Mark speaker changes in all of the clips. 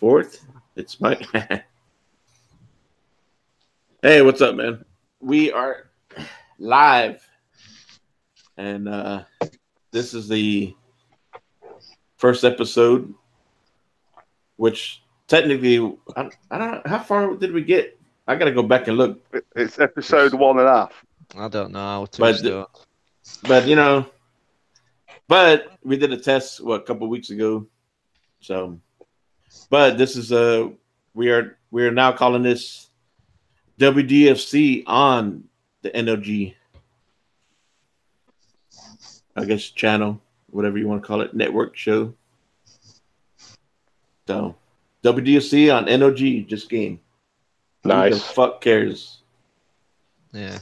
Speaker 1: 4th. It's Mike. Hey, what's up, man? We are live, and this is the first episode, which technically, I don't know, how far did we get? I got to go back and look.
Speaker 2: It's episode 1.5.
Speaker 3: I don't know.
Speaker 1: But we did a test, a couple of weeks ago. So, but this is we are now calling this WDFC on the NLG, I guess, channel, whatever you want to call it, network show. So, WDFC on NLG Just Game.
Speaker 2: Nice.
Speaker 1: Who the fuck cares?
Speaker 3: Yeah.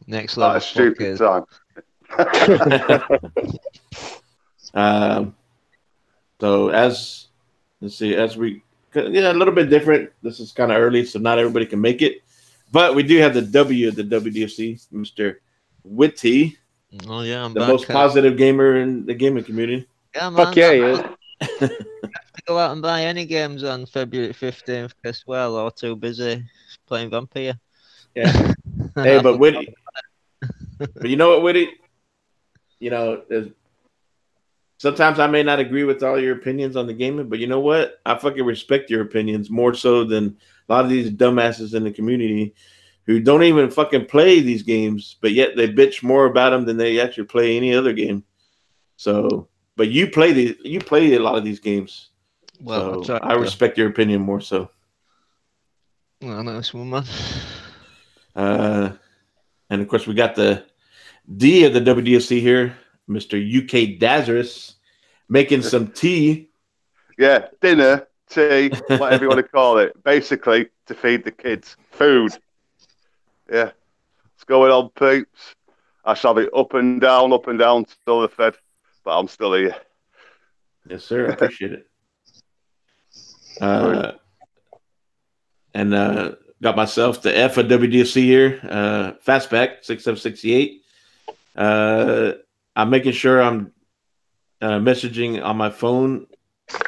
Speaker 3: Next level.
Speaker 2: Stupid time.
Speaker 1: So as we a little bit different. This is kind of early, so not everybody can make it. But we do have the W of the WDFC, Mr. Witty.
Speaker 3: Oh yeah, I'm
Speaker 1: the
Speaker 3: back.
Speaker 1: Most positive gamer in the gaming community.
Speaker 3: Yeah, man.
Speaker 4: Fuck yeah, he is.
Speaker 3: Go out and buy any games on February 15th as well, or too busy playing Vampire.
Speaker 1: Yeah. Hey, but Witty. But you know what, Witty? Sometimes I may not agree with all your opinions on the gaming, but you know what? I fucking respect your opinions more so than a lot of these dumbasses in the community who don't even fucking play these games, but yet they bitch more about them than they actually play any other game. So, but you play a lot of these games.
Speaker 3: Well,
Speaker 1: so I respect your opinion more so.
Speaker 3: Well, nice one, man.
Speaker 1: And of course, we got the D of the WDFC here, Mr. UK Dazarus, making some tea.
Speaker 2: Yeah, dinner, tea, whatever you want to call it. Basically, to feed the kids. Food. Yeah. What's going on, peeps? I shall be up and down till they're fed, but I'm still here.
Speaker 1: Yes, sir. I appreciate it. And got myself the F of WDFC here, Fastback 6768. I'm making sure I'm messaging on my phone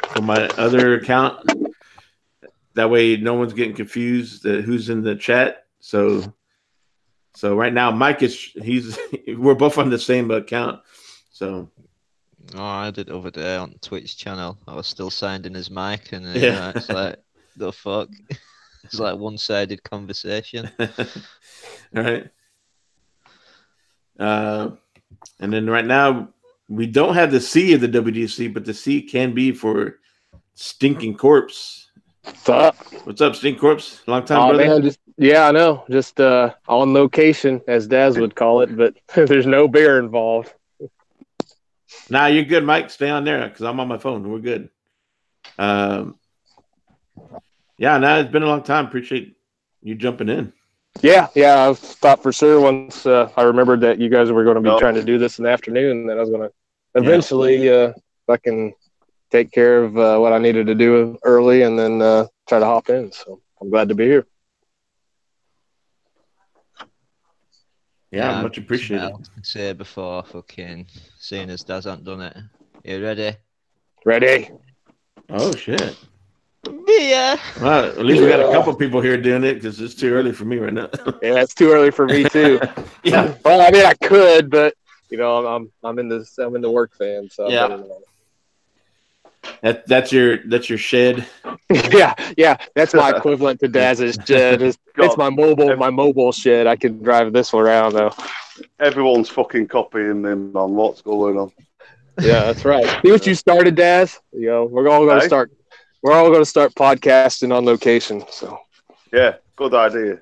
Speaker 1: from my other account. That way, no one's getting confused who's in the chat. So right now, Mike we're both on the same account. So.
Speaker 3: Oh, I did over there on Twitch channel. I was still signed in as Mike, and it's like the fuck. It's like one-sided conversation.
Speaker 1: All right. And then right now, we don't have the C of the WDC, but the C can be for Stinking Corpse.
Speaker 4: What's up?
Speaker 1: What's up, Stinking Corpse? Long time, brother.
Speaker 4: Man, I know. Just on location, as Daz would call it, but there's no beer involved.
Speaker 1: Nah, you're good, Mike. Stay on there because I'm on my phone. We're good. Yeah, it's been a long time. Appreciate you jumping in.
Speaker 4: Yeah. I thought for sure once I remembered that you guys were going to be trying to do this in the afternoon, that I was going to eventually fucking take care of what I needed to do early and then try to hop in. So I'm glad to be here.
Speaker 1: Yeah, much appreciated.
Speaker 3: I say before fucking seeing as Daz hasn't done it. You ready?
Speaker 4: Ready.
Speaker 1: Oh shit.
Speaker 3: Yeah.
Speaker 1: Well, at least we got a couple people here doing it because it's too early for me right now.
Speaker 4: Yeah, it's too early for me too.
Speaker 1: Yeah.
Speaker 4: Well, I mean, I could, but I'm in the work fan, so
Speaker 1: yeah. That's your shed.
Speaker 4: yeah. That's my equivalent to Daz's shed. It's my mobile shed. I can drive this one around though.
Speaker 2: Everyone's fucking copying them on what's going on.
Speaker 4: Yeah, that's right. See what you started, Daz? We're all going to start. We're all going to start podcasting on location. So.
Speaker 2: Yeah, good idea.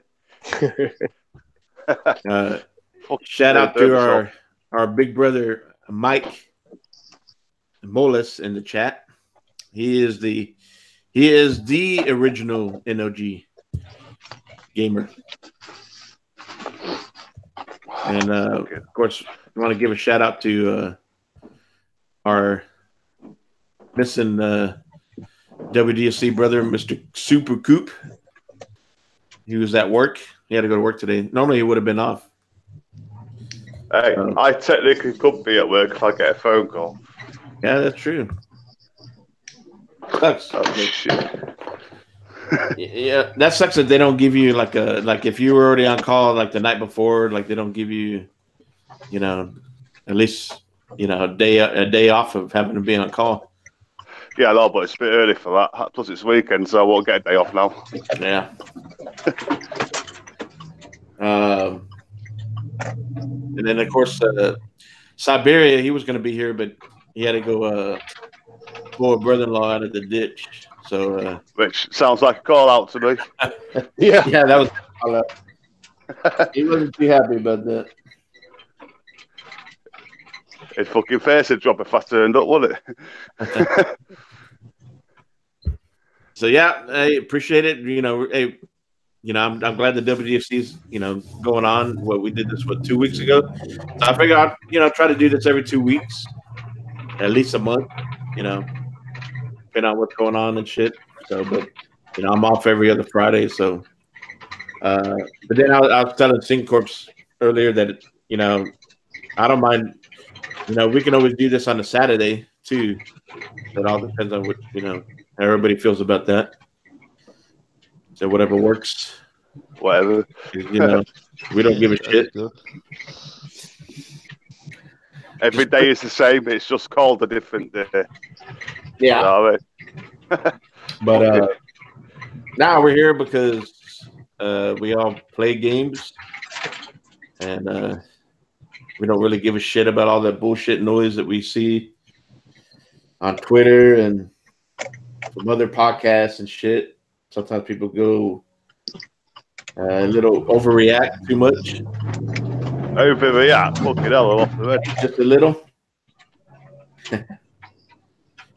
Speaker 1: Shout out to our big brother Mike Molis in the chat. He is the original NLG gamer. And of course, I want to give a shout out to our missing WDFC brother, Mr. Super Coop. He was at work. He had to go to work today. Normally, he would have been off.
Speaker 2: Hey, I technically could be at work if I get a phone call.
Speaker 1: Yeah, that's true. Sucks.
Speaker 2: Oh, shit.
Speaker 1: Yeah, that sucks that they don't give you like if you were already on call like the night before, like they don't give you, at least a day off of having to be on call.
Speaker 2: Yeah, no, but it's a bit early for that. Plus, it's weekend, so I won't get a day off now.
Speaker 1: Yeah. And then of course Siberia, he was going to be here, but he had to go pull a brother-in-law out of the ditch. So,
Speaker 2: which sounds like a call out to me.
Speaker 4: Yeah,
Speaker 1: that was. He wasn't too happy about that.
Speaker 2: His fucking face would drop if I turned up, wouldn't it?
Speaker 1: So yeah, I appreciate it. I'm glad the WDFC's going on. Well, we did this 2 weeks ago, so I figure I'd try to do this every 2 weeks, at least a month. Depending on what's going on and shit. So, but I'm off every other Friday. So, but then I was telling SingCorps earlier that I don't mind. We can always do this on a Saturday too. It all depends on what how everybody feels about that. So whatever works.
Speaker 2: Whatever.
Speaker 1: We don't give a shit.
Speaker 2: Every day is the same. It's just called a different day.
Speaker 1: Yeah.
Speaker 2: You know
Speaker 1: but now we're here because we all play games, and we don't really give a shit about all that bullshit noise that we see on Twitter and from other podcasts and shit. Sometimes people go a little overreact too much.
Speaker 2: Overreact? Fucking hell, I'm off the red.
Speaker 1: Just a little.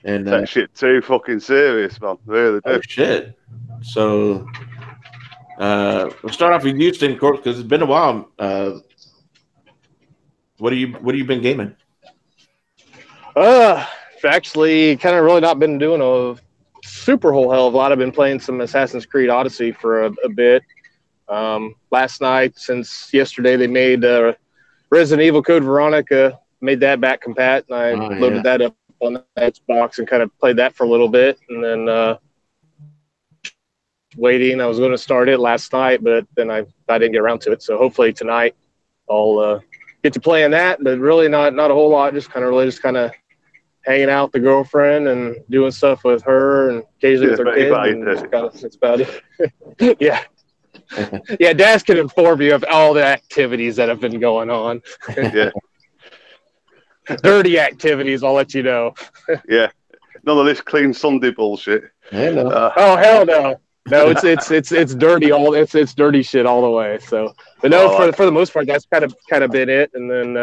Speaker 1: And
Speaker 2: that shit too fucking serious, man. Really do.
Speaker 1: Oh shit. So we'll start off with you, SingCorps, because it's been a while. What have you been gaming?
Speaker 4: Actually, kind of really not been doing a super whole hell of a lot. I've been playing some Assassin's Creed Odyssey for a bit. Last night, since yesterday, they made Resident Evil Code Veronica, made that back compat, and I loaded that up on the Xbox and kind of played that for a little bit, and then waiting. I was going to start it last night, but then I didn't get around to it. So hopefully tonight I'll get to playing that, but really not a whole lot. Just kind of hanging out with the girlfriend and doing stuff with her and occasionally with her kid. That's about it. Yeah. Yeah, Daz can inform you of all the activities that have been going on.
Speaker 2: Yeah.
Speaker 4: Dirty activities, I'll let you know.
Speaker 2: Yeah. None of this clean Sunday bullshit.
Speaker 4: Oh hell no. No, it's dirty it's dirty shit all the way. So, but no, for the most part, that's kind of been it. And then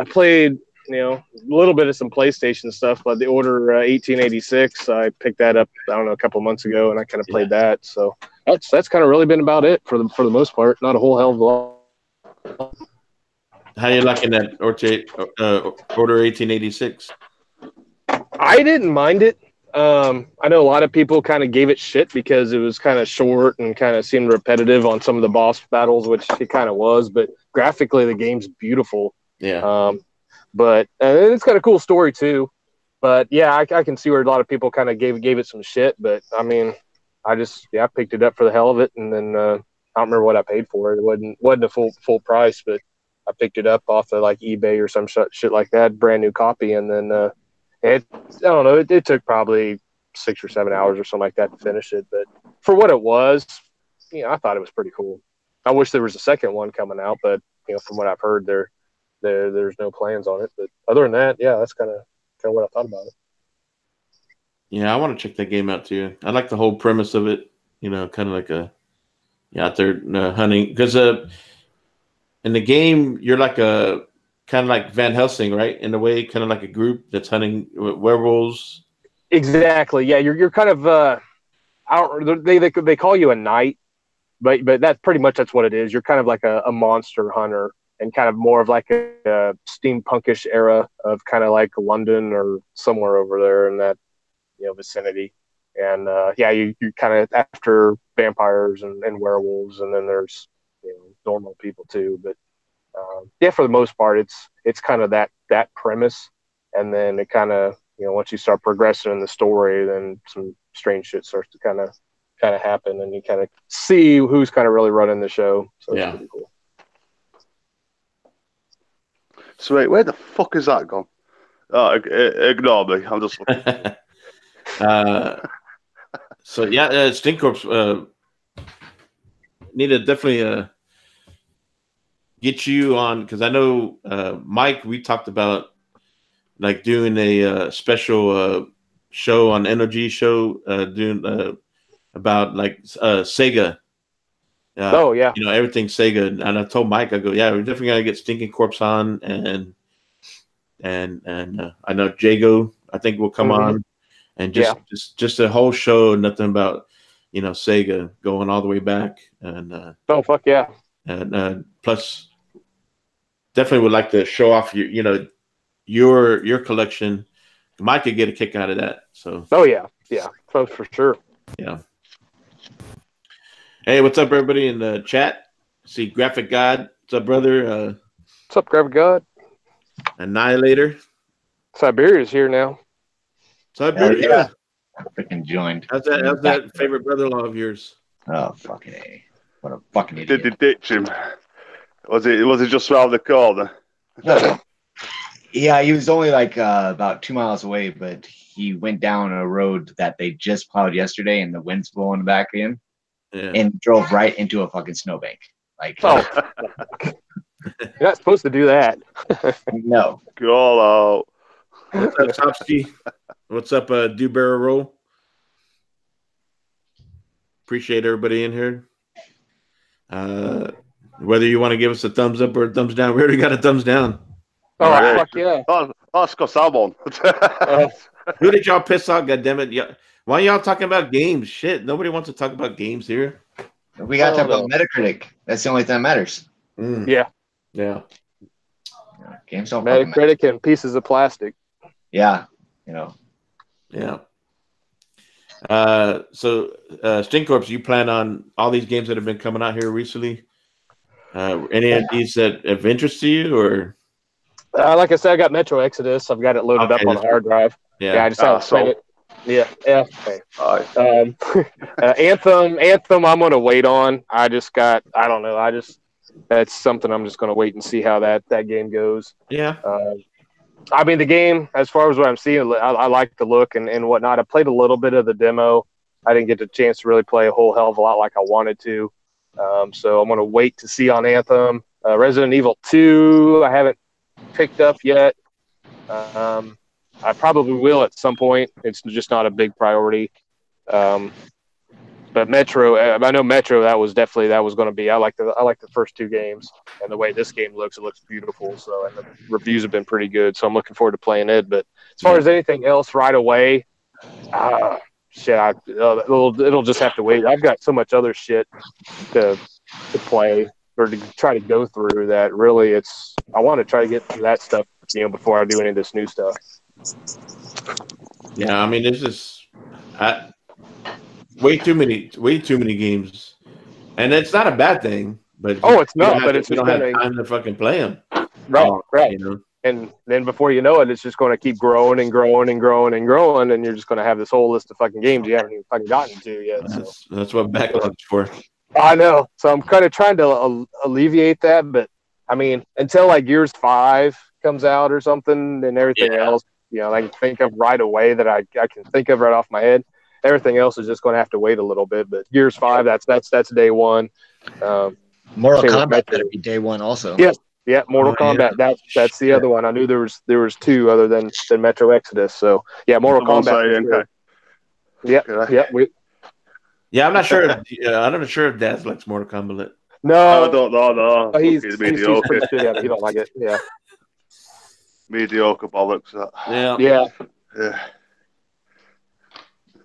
Speaker 4: played a little bit of some PlayStation stuff, but the Order 1886, I picked that up a couple months ago, and I kind of played that. So that's kind of really been about it for the most part. Not a whole hell of a lot.
Speaker 1: How you liking that Order 1886?
Speaker 4: I didn't mind it. I know a lot of people kind of gave it shit because it was kind of short and kind of seemed repetitive on some of the boss battles, which it kind of was. But graphically, the game's beautiful.
Speaker 1: Yeah.
Speaker 4: But it's got a cool story too. But yeah, I can see where a lot of people kind of gave it some shit. But I mean, I picked it up for the hell of it, and then I don't remember what I paid for it. It wasn't a full price, but I picked it up off of like eBay or some shit like that, brand new copy, and then I don't know, it took probably 6 or 7 hours or something like that to finish it. But for what it was, I thought it was pretty cool. I wish there was a second one coming out, but from what I've heard, there's no plans on it. But other than that, yeah, that's kind of what I thought about it.
Speaker 1: Yeah, I want to check that game out too. I like the whole premise of it. Kind of like out there hunting, because in the game you're like a kind of like Van Helsing, right? In a way, kind of like a group that's hunting werewolves.
Speaker 4: Exactly. Yeah, you're kind of they call you a knight, but that's pretty much that's what it is. You're kind of like a monster hunter, and kind of more of like a steampunkish era of kind of like London or somewhere over there in that vicinity. And you kind of after vampires and werewolves, and then there's normal people too. But for the most part, it's kind of that premise, and then it kind of once you start progressing in the story, then some strange shit starts to kind of happen, and you kind of see who's kind of really running the show. So it's pretty cool.
Speaker 2: Sweet. Where the fuck is that gone? Oh, ignore me. I'm just looking.
Speaker 1: So yeah, Stink Corps need to definitely get you on, because I know Mike. We talked about like doing a special show on NLG show, doing about like Sega.
Speaker 4: Oh yeah,
Speaker 1: everything Sega. And I told Mike, I go, yeah, we're definitely gonna get Stinking Corpse on, and I know Jago, I think, will come on, and just a whole show, nothing about Sega, going all the way back, and
Speaker 4: oh fuck yeah,
Speaker 1: and plus definitely would like to show off your collection. Mike could get a kick out of that. So
Speaker 4: yeah, for sure.
Speaker 1: Yeah. Hey, what's up, everybody in the chat? See Graphic God. What's up, brother?
Speaker 4: What's up, Graphic God?
Speaker 1: Annihilator.
Speaker 4: Siberia's here now.
Speaker 1: Siberia.
Speaker 5: Freaking joined.
Speaker 1: How's that favorite brother-in-law of yours?
Speaker 5: Oh, fucking A. What a fucking idiot.
Speaker 2: Did they ditch him? Was it just around the corner?
Speaker 5: Yeah, he was only like about 2 miles away, but he went down a road that they just plowed yesterday, and the wind's blowing back in, and drove right into a fucking snowbank. Like,
Speaker 4: you're not supposed to do that.
Speaker 5: No.
Speaker 2: Go out.
Speaker 1: What's up, Topsky? What's up, Do Barrel Roll? Appreciate everybody in here. Whether you want to give us a thumbs up or a thumbs down, we already got a thumbs down.
Speaker 4: Oh, right. Fuck yeah.
Speaker 2: That's because I'm on.
Speaker 1: Who did y'all piss off, goddammit? Why y'all talking about games? Shit, nobody wants to talk about games here.
Speaker 5: We got to talk about Metacritic. That's the only thing that matters.
Speaker 4: Yeah.
Speaker 5: Games don't
Speaker 4: Metacritic and pieces of plastic.
Speaker 5: Yeah.
Speaker 1: Yeah. So, Stink Corps, you plan on all these games that have been coming out here recently? Any of these that have interest to you, or?
Speaker 4: Like I said, I got Metro Exodus. I've got it loaded up on the hard drive. I just haven't played it. Yeah. Okay. Anthem, I'm gonna wait on. I don't know. That's something I'm just gonna wait and see how that game goes.
Speaker 1: Yeah.
Speaker 4: I mean, the game, as far as what I'm seeing, I like the look and whatnot. I played a little bit of the demo. I didn't get the chance to really play a whole hell of a lot like I wanted to. So I'm gonna wait to see on Anthem. Resident Evil 2, I haven't picked up yet. I probably will at some point. It's just not a big priority. But Metro, I know Metro. That was going to be. I like the first two games, and the way this game looks, it looks beautiful. So, and the reviews have been pretty good. So I'm looking forward to playing it. But as far as anything else, right away, it'll just have to wait. I've got so much other shit to play or to try to go through that really I want to try to get through that stuff, before I do any of this new stuff.
Speaker 1: Yeah, I mean, this is way too many games, and it's not a bad thing. But
Speaker 4: it's not. But it's
Speaker 1: you don't have time to fucking play them,
Speaker 4: right? And then before you know it, it's just going to keep growing and growing and growing and growing, and you're just going to have this whole list of fucking games you haven't even fucking gotten to yet.
Speaker 1: That's what backlog's for.
Speaker 4: I know. So I'm kind of trying to alleviate that, but I mean, until like Gears 5 comes out or something, and everything else, I can think of right away that I can think of right off my head. Everything else is just going to have to wait a little bit. But Gears 5, that's day one.
Speaker 5: Mortal Kombat better be day one also.
Speaker 4: Yeah, Mortal Kombat. That's the other one. I knew there was two other than Metro Exodus. So yeah, Mortal Kombat.
Speaker 1: Yeah, I'm not sure. I'm not sure if Daz likes Mortal Kombat.
Speaker 2: No, I don't know.
Speaker 4: No. He's mediocre. He don't like it. Yeah.
Speaker 2: Mediocre bollocks.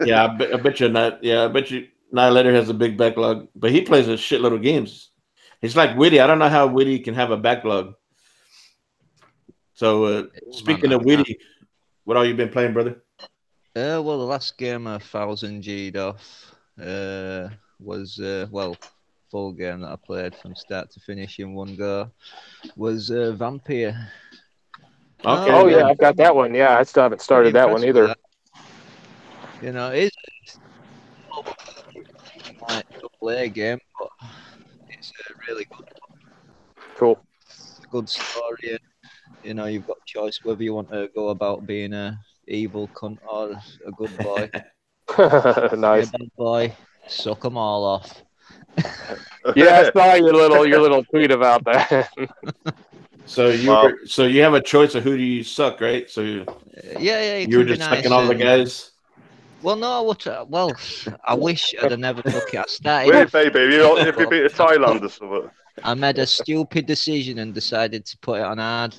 Speaker 1: Yeah, I bet you not. Yeah, I bet you Annihilator has a big backlog, but he plays a shitload of games. It's like Witty. I don't know how Witty can have a backlog. So speaking of Witty, what all you been playing, brother?
Speaker 3: Well, the last game I 1000 G'd off was full game that I played from start to finish in one go was Vampire.
Speaker 1: Okay.
Speaker 4: Oh yeah, I've got that one. Yeah, I still haven't started that one either.
Speaker 3: You know, it's like a play game, but it's a really
Speaker 4: Cool.
Speaker 3: good story. And, you know, you've got a choice whether you want to go about being a evil cunt or a good boy.
Speaker 4: Nice.
Speaker 3: A bad boy, suck them all off.
Speaker 4: Yeah, I saw your little tweet about that.
Speaker 1: So you have a choice of who do you suck, right? So
Speaker 3: yeah,
Speaker 1: you were just sucking all the guys.
Speaker 3: Well, no, I wish I'd have never fucking started.
Speaker 2: Wait, baby, if you beat a Thailand or something.
Speaker 3: I made a stupid decision and decided to put it on hard,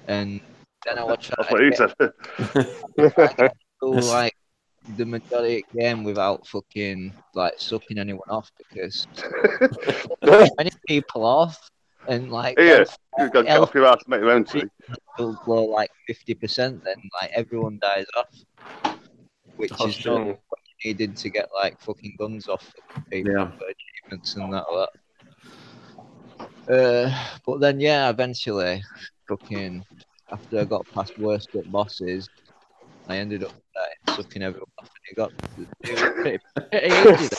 Speaker 3: and then I watched like the majority of the game without fucking like sucking anyone off because many people off and like
Speaker 2: you got to get off your ass to make your own tea.
Speaker 3: Will blow like 50%, then like everyone dies off, which is not what you needed to get like fucking guns off people for achievements and that. But then eventually, fucking after I got past worst at bosses, I ended up sucking everyone off, and it was pretty easy.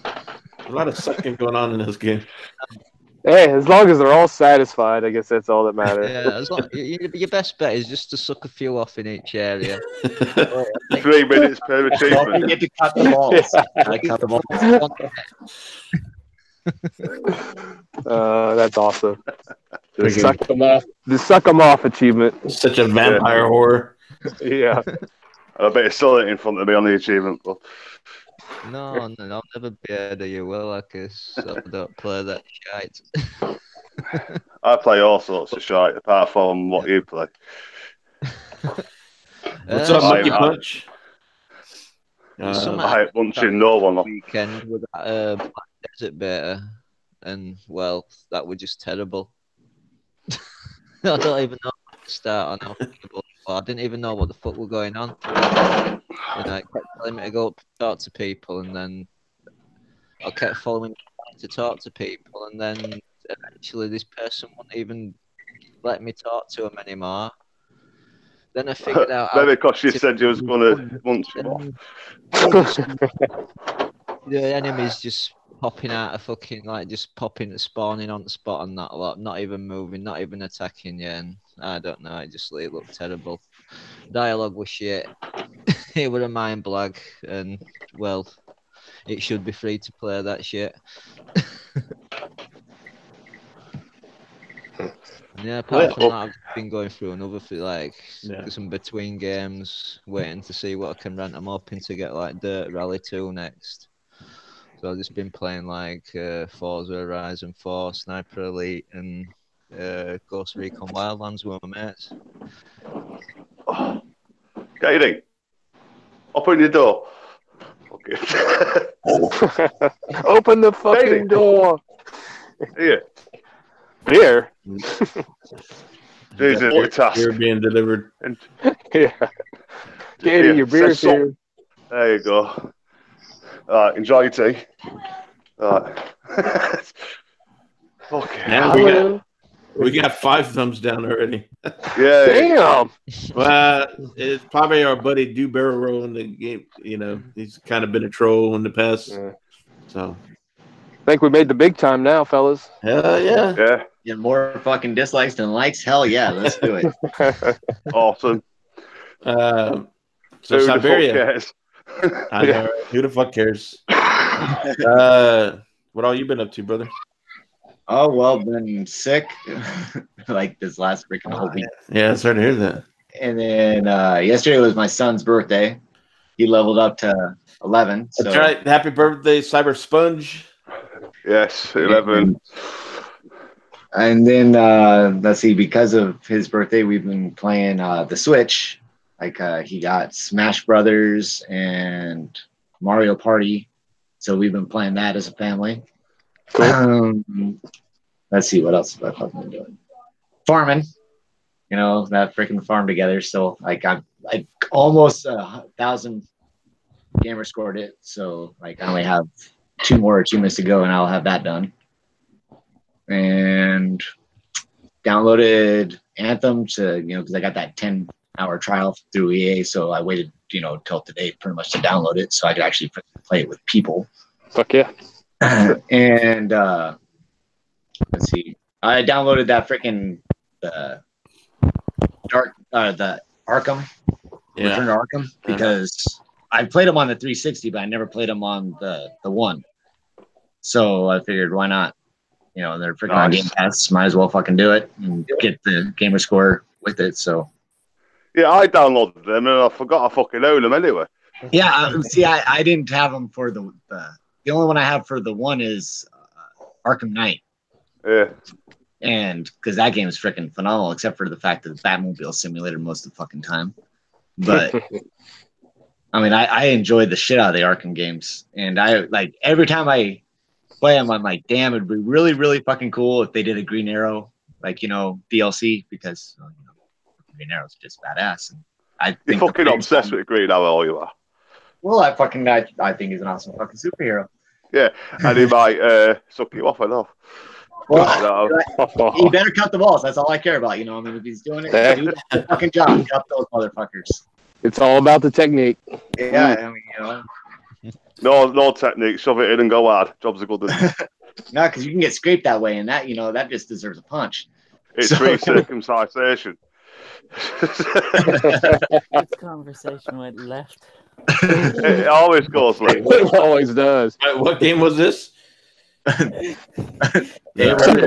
Speaker 1: A lot of sucking going on in this game.
Speaker 4: Hey, as long as they're all satisfied, I guess that's all that matters.
Speaker 3: Yeah, as long, your best bet is just to suck a few off in each area.
Speaker 2: 3 minutes per achievement.
Speaker 5: Don't forget to cut the balls. I cut the
Speaker 4: balls. That's awesome. Just suck them off. The suck them off achievement.
Speaker 1: Such a vampire horror.
Speaker 4: Yeah.
Speaker 2: I bet it's still in front of me on the achievement. But...
Speaker 3: No, I'll never be ahead of you, will I? Because I don't play that shite.
Speaker 2: I play all sorts of shite, apart from what you play.
Speaker 1: What's up, Monkey Punch?
Speaker 2: I ain't punching no one.
Speaker 3: Weekend with that desert beta, and well, that was just terrible. I don't even know how to start on I didn't even know what the fuck was going on. And I kept telling me to go up and talk to people, and then I kept following to talk to people, and then eventually this person wouldn't even let me talk to him anymore. Then I figured out
Speaker 2: maybe because she said you was going to punch him off.
Speaker 3: The enemies just popping out of fucking just spawning on the spot and that lot, not even moving, not even attacking you, and I don't know, it looked terrible. Dialogue was shit. It was a mind blag, and well, it should be free to play that shit. Yeah, apart from that, I've been going through another some between games, waiting to see what I can rent them up in to get Dirt Rally 2 next. So I've just been playing Forza Horizon 4, Sniper Elite, and Ghost Recon Wildlands with my mates.
Speaker 2: Katie, open your door. Okay.
Speaker 4: Open the fucking door.
Speaker 2: Here.
Speaker 4: Beer.
Speaker 2: Jesus, your task.
Speaker 1: Beer being delivered.
Speaker 4: Yeah. Katie, your beer's here.
Speaker 2: There you go. Enjoy your tea.
Speaker 1: Okay. We got 5 thumbs down already.
Speaker 2: Yeah.
Speaker 4: Damn.
Speaker 1: Well, it's probably our buddy Do Barrel Roll in the game. You know, he's kind of been a troll in the past. Yeah. So
Speaker 4: I think we made the big time now, fellas.
Speaker 1: Hell yeah.
Speaker 2: Yeah.
Speaker 5: Get more fucking dislikes than likes. Hell yeah, let's do it.
Speaker 2: Awesome.
Speaker 1: So
Speaker 2: who
Speaker 1: Siberia.
Speaker 2: The fuck cares?
Speaker 1: I know. Right? Who the fuck cares? What all you been up to, brother?
Speaker 5: Oh well, been sick this last freaking whole week.
Speaker 1: Yeah, it's hard to hear that.
Speaker 5: And then yesterday was my son's birthday. He leveled up to 11.
Speaker 1: That's right. Happy birthday, Cyber Sponge.
Speaker 2: Yes, 11.
Speaker 5: And then let's see, because of his birthday, we've been playing the Switch. He got Smash Brothers and Mario Party. So we've been playing that as a family. Cool. Let's see, what else have I been doing? Farming. You know, that freaking farm together. So I almost 1,000 gamer scored it. So I only have 2 more achievements to go and I'll have that done. And downloaded Anthem to, because I got that 10-hour trial through EA, so I waited, till today pretty much to download it so I could actually play it with people.
Speaker 4: Fuck yeah.
Speaker 5: And let's see, I downloaded that freaking the Arkham, Return to Arkham, because I played them on the 360, but I never played them on the one. So I figured, why not? They're freaking on Game Pass. Might as well fucking do it and get the gamer score with it. So
Speaker 2: yeah, I downloaded them and I forgot I fucking own them anyway.
Speaker 5: Yeah, see, I didn't have them for the only one I have for the one is Arkham Knight.
Speaker 2: Yeah.
Speaker 5: And because that game is freaking phenomenal, except for the fact that the Batmobile simulated most of the fucking time. But I mean, I enjoyed the shit out of the Arkham games, and I like every time I play them, I'm like, damn, it'd be really, really fucking cool if they did a Green Arrow, like DLC, because Green Arrow's just badass. And
Speaker 2: You're fucking obsessed with Green Arrow, you are.
Speaker 5: Well, I think he's an awesome fucking superhero.
Speaker 2: Yeah, and he might suck you off, I know.
Speaker 5: Well, he better cut the balls. That's all I care about. If he's doing it, do the fucking job. Cut those motherfuckers.
Speaker 4: It's all about the technique.
Speaker 5: Yeah,
Speaker 2: No technique. Shove it in and go hard. Jobs are good.
Speaker 5: No, because you can get scraped that way, and that just deserves a punch.
Speaker 2: It's recircumcision.
Speaker 6: This conversation went left.
Speaker 2: It always goes left.
Speaker 4: It always does.
Speaker 1: What game was this?
Speaker 4: Second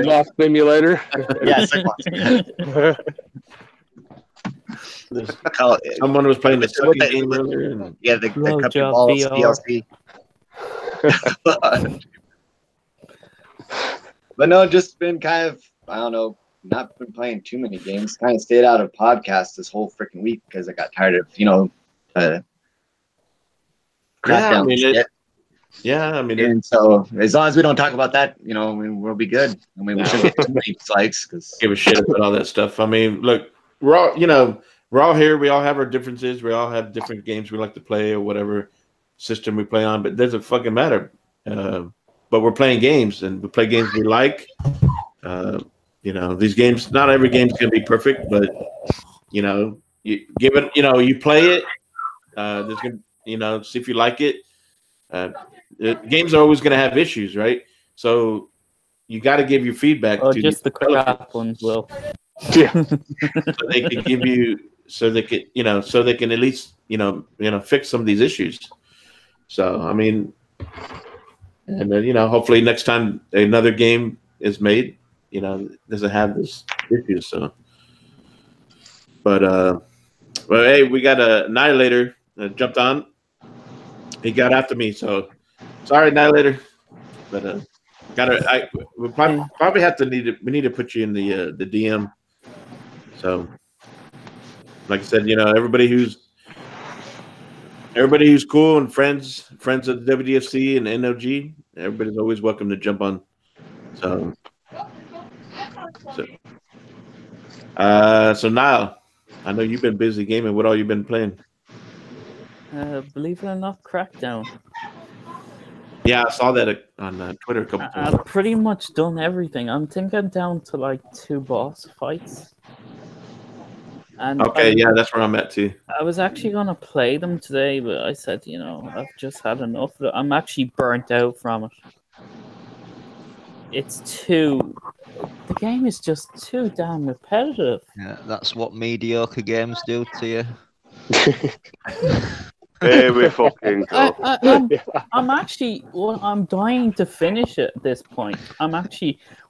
Speaker 4: boss simulator.
Speaker 5: Yeah, second boss simulator.
Speaker 1: Someone was playing the sucking game earlier. And...
Speaker 5: Yeah, the cup of balls DLC. But no, just been kind of, I don't know, not been playing too many games. Kind of stayed out of podcasts this whole freaking week because I got tired of, crackdown shit. And so as long as we don't talk about that, we'll be good. I mean, we shouldn't get too many dislikes because
Speaker 1: give a shit about all that stuff. I mean, look, we're all here. We all have our differences. We all have different games we like to play or whatever system we play on. But it doesn't fucking matter. But we're playing games, and we play games we like. These games. Not every game's gonna be perfect, but you give it. You play it. There's gonna, see if you like it. Games are always going to have issues, right? So you got to give your feedback.
Speaker 6: Oh,
Speaker 1: to
Speaker 6: just the crap ones will.
Speaker 4: Yeah.
Speaker 1: So they can give you, so they can at least, fix some of these issues. So I mean, and then hopefully next time another game is made, doesn't have this issue. So, but hey, we got a Annihilator jumped on. He got after me, so sorry, Annihilator. But we probably have to we need to put you in the DM. So, like I said, everybody who's cool and friends of the WDFC and NLG, everybody's always welcome to jump on. So Niall, I know you've been busy gaming. What all you been playing?
Speaker 6: Believe it or not, Crackdown.
Speaker 1: Yeah, I saw that on Twitter a couple times.
Speaker 6: I've pretty much done everything. I'm thinking down to like 2 boss fights. And
Speaker 1: okay, yeah, that's where I'm at too.
Speaker 6: I was actually gonna play them today, but I said, I've just had enough of it. I'm actually burnt out from it. The game is just too damn repetitive.
Speaker 3: Yeah, that's what mediocre games do to you.
Speaker 2: Here we fucking go.
Speaker 6: I'm dying to finish it at this point.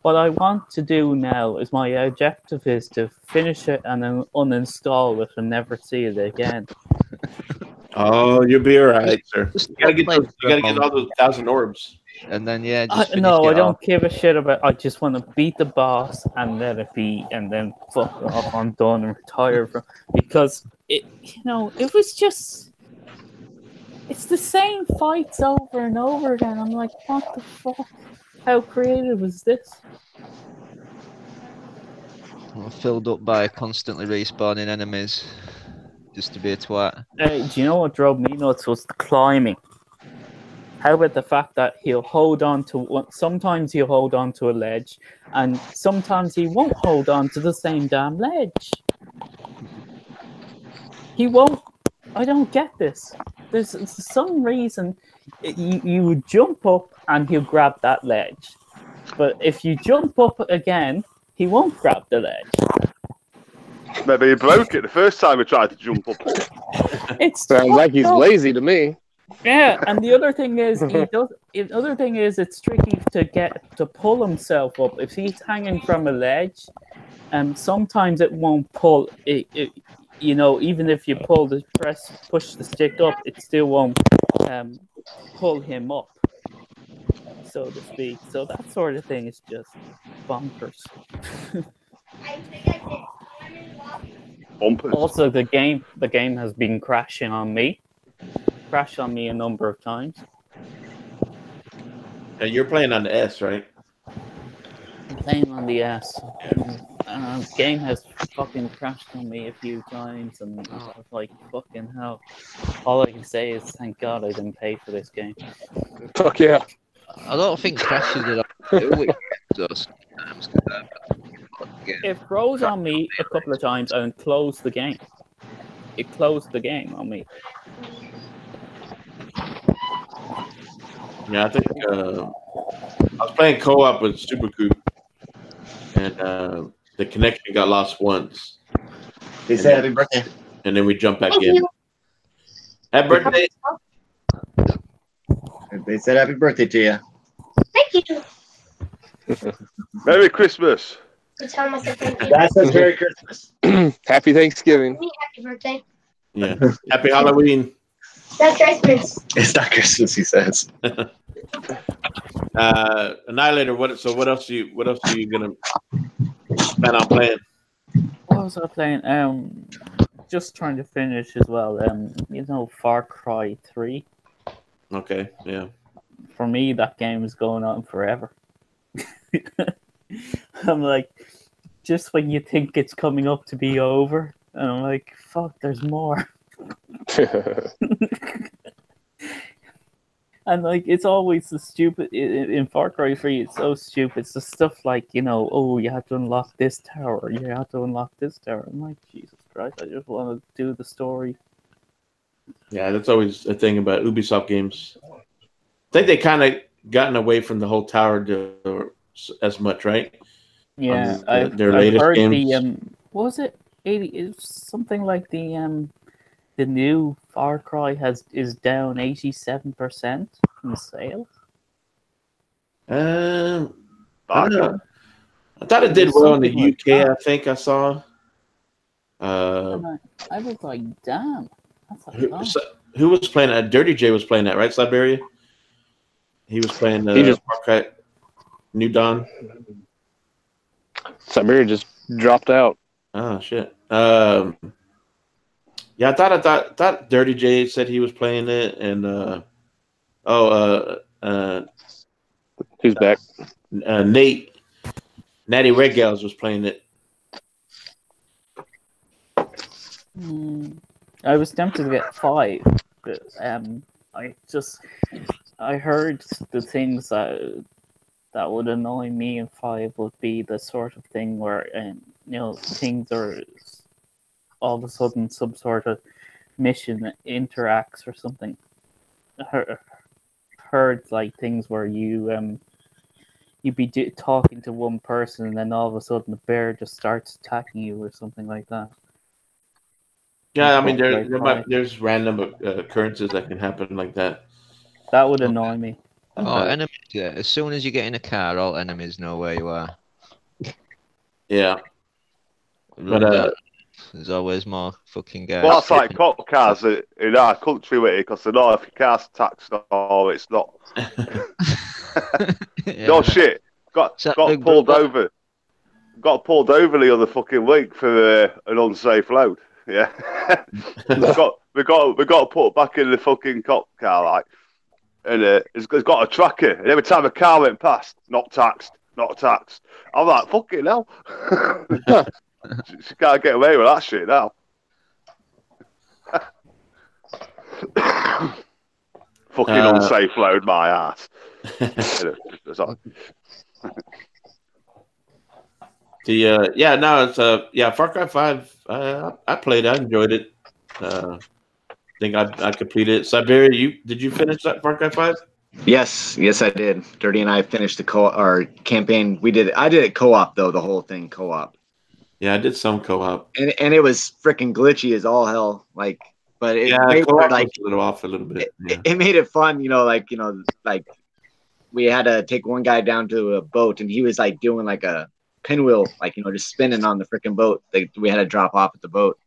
Speaker 6: What I want to do now is my objective is to finish it and then uninstall it and never see it again.
Speaker 1: Oh, you'll be all right, sir. You gotta get all those 1,000 orbs.
Speaker 3: And then I
Speaker 6: don't give a shit about. I just want to beat the boss and let it be, and then fuck off. I'm done and retire from because it was just. It's the same fights over and over again. I'm like, what the fuck? How creative is this?
Speaker 3: I'm filled up by constantly respawning enemies just to be a twat.
Speaker 6: Hey, do you know what drove me nuts was the climbing. How about the fact that he'll hold on to, sometimes he'll hold on to a ledge, and sometimes he won't hold on to the same damn ledge. He won't. I don't get this. There's some reason you would jump up and he'll grab that ledge. But if you jump up again, he won't grab the ledge.
Speaker 2: Maybe he broke it the first time he tried to jump up.
Speaker 6: It
Speaker 4: Sounds like he's lazy to me.
Speaker 6: Yeah, and the other thing is it's tricky to pull himself up. If he's hanging from a ledge, sometimes it won't pull it. You know, even if you push the stick up, it still won't pull him up, so to speak. So that sort of thing is just bonkers.
Speaker 2: Bumpers.
Speaker 6: Also, the game has been crashed on me a number of times.
Speaker 1: And you're playing on the S, right?
Speaker 6: I'm playing on the S. Game has fucking crashed on me a few times, and I was like, fucking hell. All I can say is, thank God I didn't pay for this game.
Speaker 4: Fuck yeah.
Speaker 3: I don't think crashes it up.
Speaker 6: It froze on me a couple of times and closed the game. It closed the game on me.
Speaker 1: Yeah, I think I was playing co-op with Super Coop, and the connection got lost once.
Speaker 5: They said happy birthday.
Speaker 1: And then we jumped back in. Happy birthday!
Speaker 5: They said happy birthday to you.
Speaker 7: Thank you.
Speaker 2: Merry Christmas.
Speaker 7: Tell him I said thank you.
Speaker 5: That says Merry Christmas.
Speaker 4: Happy Thanksgiving.
Speaker 7: Happy birthday.
Speaker 1: Yeah. Happy Halloween.
Speaker 7: That's Christmas.
Speaker 5: It's not Christmas, he says.
Speaker 1: Annihilator. What else are you gonna plan on playing?
Speaker 6: What was I playing? Just trying to finish as well. You know, Far Cry 3.
Speaker 1: Okay, yeah.
Speaker 6: For me, that game is going on forever. I'm like, just when you think it's coming up to be over, and I'm like, fuck, there's more. And like, it's always the stupid in Far Cry 3. It's so stupid. It's the stuff like, you know, oh, you have to unlock this tower. You have to unlock this tower. I'm like, Jesus Christ! I just want to do the story.
Speaker 1: Yeah, that's always a thing about Ubisoft games. I think they kind of gotten away from the whole tower as much, right?
Speaker 6: Yeah,
Speaker 1: their latest
Speaker 6: heard
Speaker 1: games.
Speaker 6: What was it 80? It's something like the new Far Cry is down 87% in sales.
Speaker 1: I don't know. I thought it did well in the UK. I think I saw.
Speaker 6: I was like, damn. That's
Speaker 1: who was playing that? Dirty J was playing that, right? Siberia. He was playing Far Cry New Dawn.
Speaker 4: Siberia just dropped out.
Speaker 1: Oh shit. Yeah, I thought Dirty J said he was playing it, and
Speaker 4: who's back?
Speaker 1: Natty Red Gals was playing it.
Speaker 6: I was tempted to get 5, but I heard the things that would annoy me in 5 would be the sort of thing where you know, things are all of a sudden some sort of mission interacts or something. Heard like things where you'd be talking to one person and then all of a sudden the bear just starts attacking you or something like that.
Speaker 1: Yeah, I mean there's random occurrences that can happen like that.
Speaker 6: That would annoy me.
Speaker 3: Enemies. Yeah, as soon as you get in a car, all enemies know where you are.
Speaker 1: Yeah, but
Speaker 3: there's always more fucking guys.
Speaker 2: Well, that's like cop cars in our country, because they know if your car's taxed or it's not.
Speaker 3: Yeah.
Speaker 2: No shit. Got pulled over. Got pulled over the other fucking week for an unsafe load. Yeah. we got to put it back in the fucking cop car, like, and it's got a tracker. And every time a car went past, not taxed. I'm like, fucking hell. She can't get away with that shit now. Fucking unsafe load, my ass.
Speaker 1: Far Cry 5. I played. I enjoyed it. I think I completed it. Siberia, did you finish that Far Cry 5?
Speaker 5: Yes, I did. Dirty and I finished the our campaign. I did it co-op though, the whole thing co-op.
Speaker 1: Yeah, I did some co-op,
Speaker 5: and it was freaking glitchy as all hell. Like, but it made
Speaker 1: co-op
Speaker 5: it, like
Speaker 1: was a little off a little bit.
Speaker 5: It made it fun, like we had to take one guy down to a boat, and he was like doing like a pinwheel, like just spinning on the freaking boat. Like we had to drop off at the boat,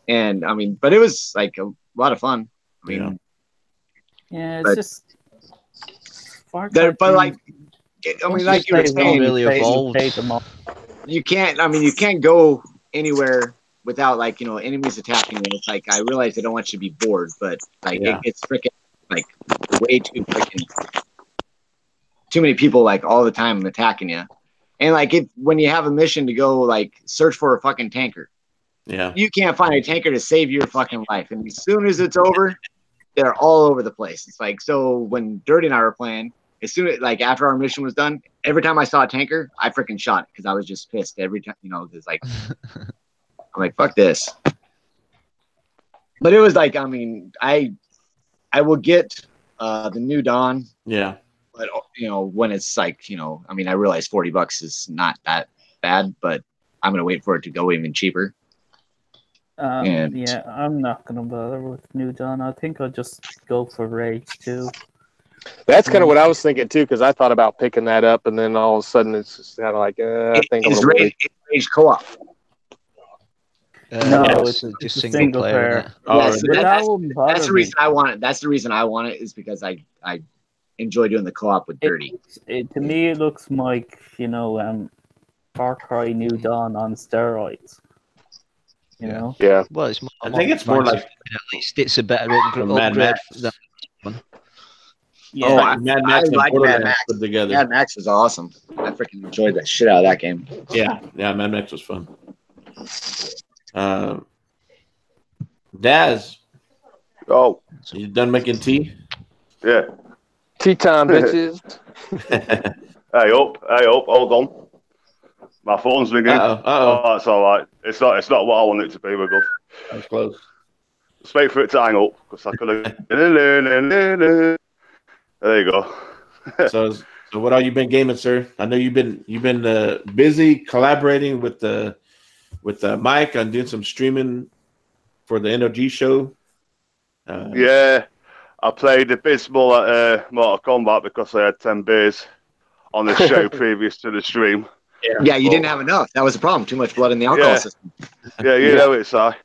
Speaker 5: and I mean, but it was like a lot of fun. I mean,
Speaker 6: it's just.
Speaker 5: But like, I mean, like you were saying,
Speaker 3: really evolved.
Speaker 5: You can't go anywhere without like enemies attacking you. It's like I realize they don't want you to be bored, but like it gets freaking like way too many people like all the time attacking you. And like when you have a mission to go like search for a fucking tanker, you can't find a tanker to save your fucking life. And as soon as it's over, they're all over the place. It's like, so when Dirty and I were playing, as soon as like after our mission was done, every time I saw a tanker, I freaking shot it because I was just pissed every time. It's like I'm like, fuck this. But it was like, I mean, I will get the New Dawn.
Speaker 1: Yeah.
Speaker 5: But when it's like, I mean, I realize $40 is not that bad, but I'm gonna wait for it to go even cheaper.
Speaker 6: I'm not gonna bother with New Dawn. I think I'll just go for Rage 2.
Speaker 4: That's kind of what I was thinking too, because I thought about picking that up, and then all of a sudden it's just kind of like, I think I'm gonna wait.
Speaker 5: Rage co-op.
Speaker 3: No, it's just single player.
Speaker 5: That's the reason I want it. That's the reason I want it is because I enjoy doing the co-op with Dirty.
Speaker 6: To me, it looks like Far Cry New Dawn on steroids.
Speaker 4: Yeah.
Speaker 3: Well, it's more,
Speaker 1: I think it's more like
Speaker 3: at least it's a better upgrade than one.
Speaker 1: Yeah, Mad Max and Borderlands put together.
Speaker 5: Mad Max was awesome. I freaking enjoyed the shit out of that game.
Speaker 1: Yeah, Mad Max was fun. Daz.
Speaker 2: Oh.
Speaker 1: You done making tea?
Speaker 2: Yeah.
Speaker 4: Tea time, bitches.
Speaker 2: Hey up. Hold on. My phone's ringing. Oh, that's all right. It's not what I want it to be. We're good.
Speaker 1: That's close.
Speaker 2: Just wait for it to hang up because I could have. There you go.
Speaker 1: So what have you been gaming, sir? I know you've been busy collaborating with Mike on doing some streaming for the NLG show.
Speaker 2: Yeah, I played abysmal at Mortal Kombat because I had 10 beers on the show previous to the stream.
Speaker 5: Yeah, you didn't have enough. That was the problem. Too much blood in the alcohol system.
Speaker 2: Yeah, you know it's I.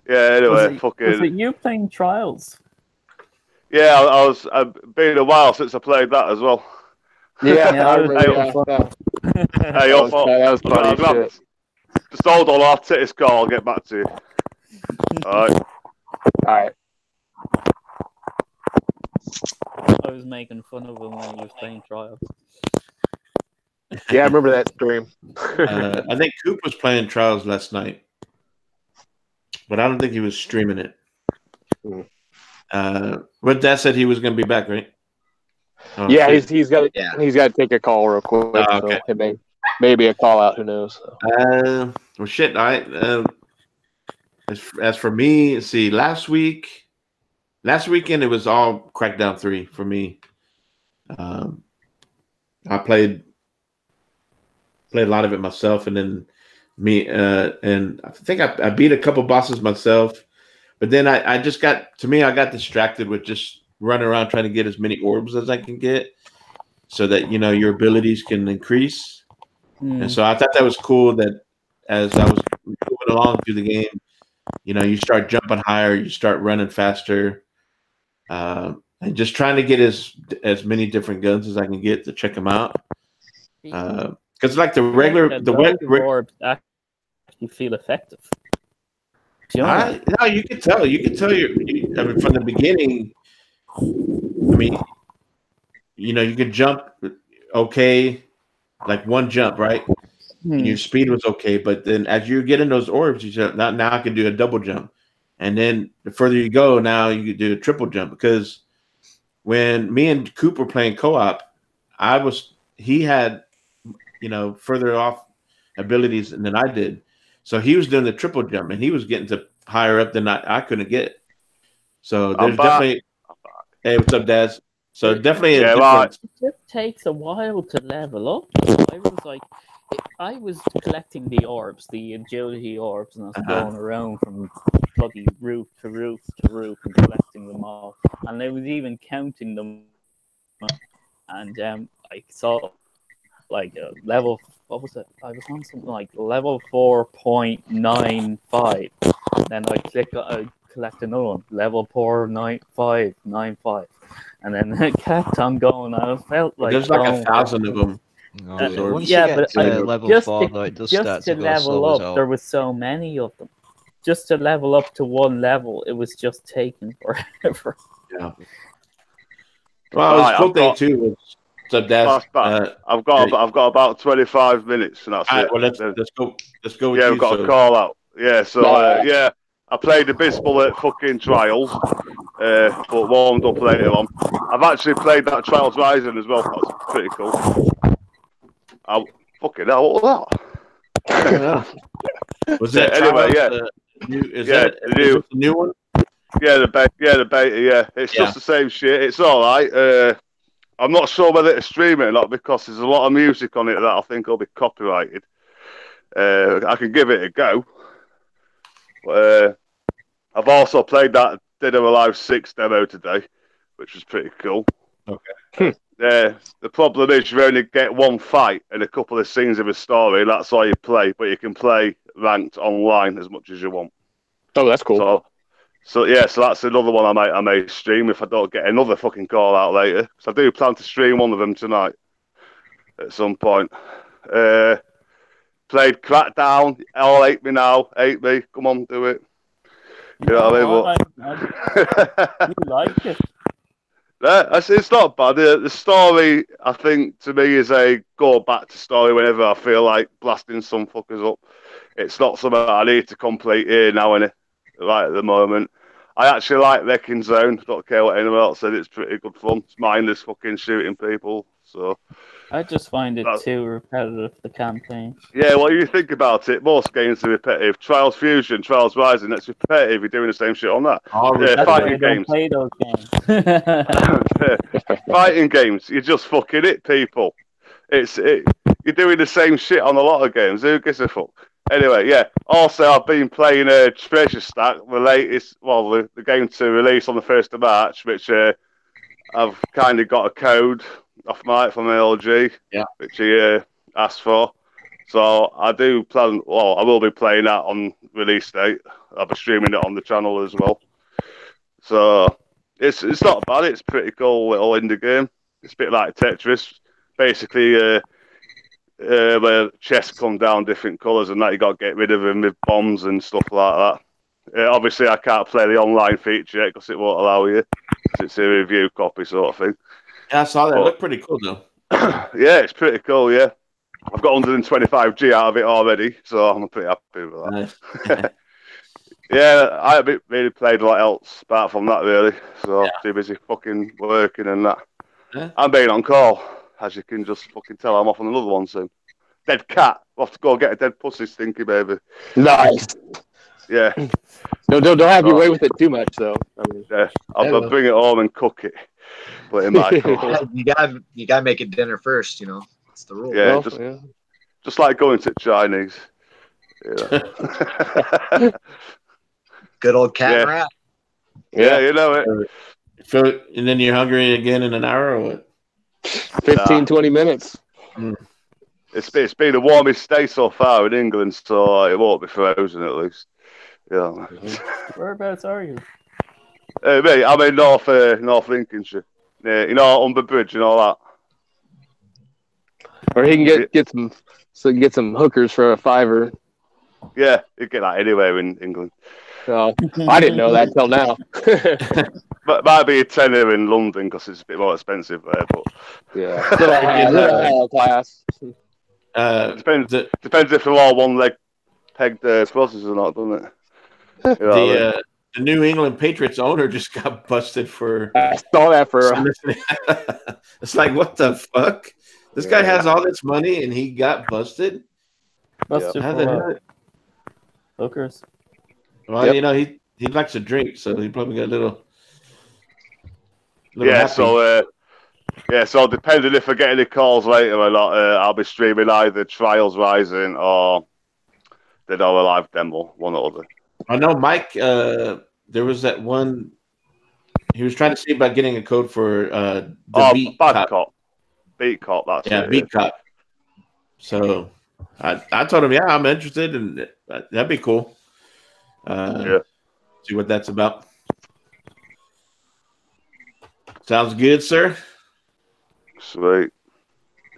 Speaker 2: Yeah, anyway,
Speaker 6: was it you playing Trials?
Speaker 2: Yeah, it's been a while since I played that as well.
Speaker 4: Yeah,
Speaker 2: that
Speaker 4: was funny shit.
Speaker 2: Just hold on, I'll take this call. I'll get back to you. All right.
Speaker 6: I was making fun of him when he was playing Trials.
Speaker 4: Yeah, I remember that stream.
Speaker 1: I think Coop was playing Trials last night, but I don't think he was streaming it. But Dad said he was going to be back, right?
Speaker 4: Oh, yeah, he's got to take a call real quick.
Speaker 1: Okay.
Speaker 4: So it may be a call out. Who knows?
Speaker 1: Well, shit. All right. As for me, see, last weekend it was all Crackdown 3 for me. I played a lot of it myself, and then and I think I beat a couple bosses myself. But then I got distracted with just running around trying to get as many orbs as I can get so that, your abilities can increase. And so I thought that was cool that as I was moving along through the game, you start jumping higher, you start running faster, and just trying to get as many different guns as I can get to check them out. Because like the
Speaker 6: orbs actually feel effective.
Speaker 1: No, you can tell. You can tell from the beginning. I mean, you can jump okay, like one jump, right? And your speed was okay, but then as you get in those orbs, you say, now I can do a double jump, and then the further you go, now you can do a triple jump because when me and Coop were playing co-op, he had, further off abilities than I did. So he was doing the triple jump and he was getting to higher up than I couldn't get. So there's definitely, hey, what's up, Daz? So definitely a difference.
Speaker 6: It just takes a while to level up. I was collecting the orbs, the agility orbs, and I was going around from bloody roof to roof to roof and collecting them all. And I was even counting them. And I saw like level, what was it? I was on something like level 4.95. Then I collect another one, level 4.9595. And then it kept on going. I felt like
Speaker 1: there's like 1,000 of them.
Speaker 3: Once you get to level 4, though, it does start to go
Speaker 6: level
Speaker 3: slow
Speaker 6: up,
Speaker 3: as well.
Speaker 6: there was so many of them. Just to level up to one level, it was just taking forever.
Speaker 1: Yeah. Well, it's cool thing too. What's up, Daz?
Speaker 2: I've got about 25 minutes, and that's it.
Speaker 1: Well, let's go. Let's go.
Speaker 2: Yeah, we've got a call out. Yeah, so I played Abysmal at fucking Trials, but warmed up later on. I've actually played that Trials Rising as well. That's pretty cool. Fucking hell, what was
Speaker 1: that? Was that
Speaker 2: anyway?
Speaker 1: Is that the new one?
Speaker 2: Yeah, the beta. Yeah, it's just the same shit. It's all right. I'm not sure whether to stream it or not because there's a lot of music on it that I think will be copyrighted. I can give it a go. I've also played that Dead or Alive 6 demo today, which was pretty cool.
Speaker 1: Okay.
Speaker 2: The problem is you only get one fight and a couple of scenes of a story. That's all you play, but you can play ranked online as much as you want.
Speaker 4: Oh, that's cool.
Speaker 2: So that's another one I may stream if I don't get another fucking call out later. Because I do plan to stream one of them tonight at some point. Played Crackdown. All hate me now. Hate me. Come on, do it. You know what I mean?
Speaker 6: You like it.
Speaker 2: It's not bad. The story, I think, to me, is a go back to story whenever I feel like blasting some fuckers up. It's not something I need to complete here now, right at the moment. I actually like Wrecking Zone. Don't care what anyone else said. It's pretty good fun. It's mindless fucking shooting people. So
Speaker 6: I just find it too repetitive, the campaign.
Speaker 2: Yeah, well, you think about it. Most games are repetitive. Trials Fusion, Trials Rising, that's repetitive. You're doing the same shit on that. Fighting games.
Speaker 6: Play those games.
Speaker 2: Fighting games. You're just fucking it, people. You're doing the same shit on a lot of games. Who gives a fuck? Anyway, yeah. Also, I've been playing Treasure Stack, the latest, the game to release on the 1st of March, which I've kind of got a code off Mike from LG, which he asked for. So I do plan, I will be playing that on release date. I'll be streaming it on the channel as well. So it's not bad. It's a pretty cool little indie game. It's a bit like Tetris. Basically, where chests come down different colours and that you got to get rid of them with bombs and stuff like that. Obviously, I can't play the online feature yet because it won't allow you. It's a review copy sort of thing.
Speaker 1: Yeah, I saw that. It looked pretty cool, though.
Speaker 2: Yeah, it's pretty cool, yeah. I've got 125G out of it already, so I'm pretty happy with that. Nice. Yeah, I haven't really played a lot else apart from that, really. So too busy fucking working and that. Yeah. I'm being on call. As you can just fucking tell, I'm off on another one soon. Dead cat. We'll have to go get a dead pussy, stinky baby.
Speaker 4: Nice.
Speaker 2: Yeah.
Speaker 4: Don't have your way with it too much, though. I mean,
Speaker 2: I'll bring it home and cook it. But in my
Speaker 5: you gotta make it dinner first, you know. That's the rule.
Speaker 2: Yeah, just like going to Chinese. Yeah.
Speaker 5: Good old cat and rat.
Speaker 2: Yeah, you know it.
Speaker 1: So, and then you're hungry again in an hour or what?
Speaker 4: 20 minutes.
Speaker 2: It's been the warmest day so far in England, so it won't be frozen at least. Yeah.
Speaker 6: Whereabouts are you?
Speaker 2: Me, I'm in North Lincolnshire. Yeah, you know, Humber Bridge and all that.
Speaker 4: Or he can get some hookers for a $5.
Speaker 2: Yeah, you get that anywhere in England.
Speaker 4: Oh, I didn't know that till now.
Speaker 2: But might be a tenner in London because it's a bit more expensive there. But
Speaker 4: little class.
Speaker 2: Depends if they're all one leg pegged crosses or not, doesn't it? You know
Speaker 1: the New England Patriots owner just got busted for.
Speaker 4: I saw that for.
Speaker 1: It's like, what the fuck? This guy has all this money and he got busted.
Speaker 6: Busted
Speaker 1: How
Speaker 6: for
Speaker 1: the
Speaker 6: what?
Speaker 1: hell?
Speaker 6: Hookers.
Speaker 1: Well,
Speaker 4: Yep.
Speaker 1: you know, he likes to drink, so he probably got a little
Speaker 2: Yeah,
Speaker 1: happy.
Speaker 2: so depending if I get any calls later or not, I'll be streaming either Trials Rising or Dead or Alive demo, one or other.
Speaker 1: I know Mike. There was that one. He was trying to see about getting a code for the Beat
Speaker 2: Bad
Speaker 1: Cop.
Speaker 2: Beat Cop. That's it.
Speaker 1: Beat Cop. So I told him, yeah, I'm interested, and that'd be cool. See what that's about. Sounds good, sir.
Speaker 2: Sweet.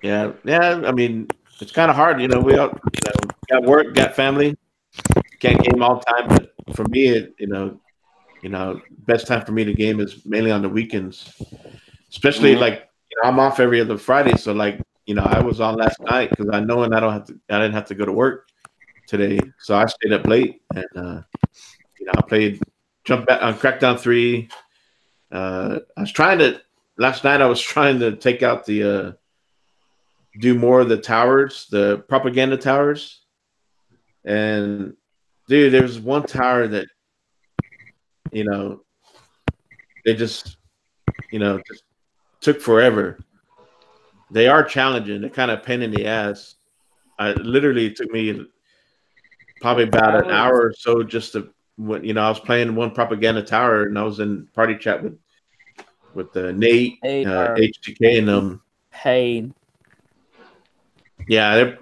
Speaker 1: Yeah. I mean, it's kind of hard, you know. We all, got work, got family, can't game all the time. But for me, best time for me to game is mainly on the weekends, especially like I'm off every other Friday. So like, I was on last night because I didn't have to go to work today, so I stayed up late and I played, jumped back on Crackdown 3. Last night I was trying to take out the do more of the towers, the propaganda towers. And dude, there's one tower that, they just took forever. They are challenging. They're kind of pain in the ass. It took me probably about an hour or so just to, I was playing one propaganda tower and I was in party chat with Nate, HTK, and them.
Speaker 6: Pain.
Speaker 1: Yeah, they're,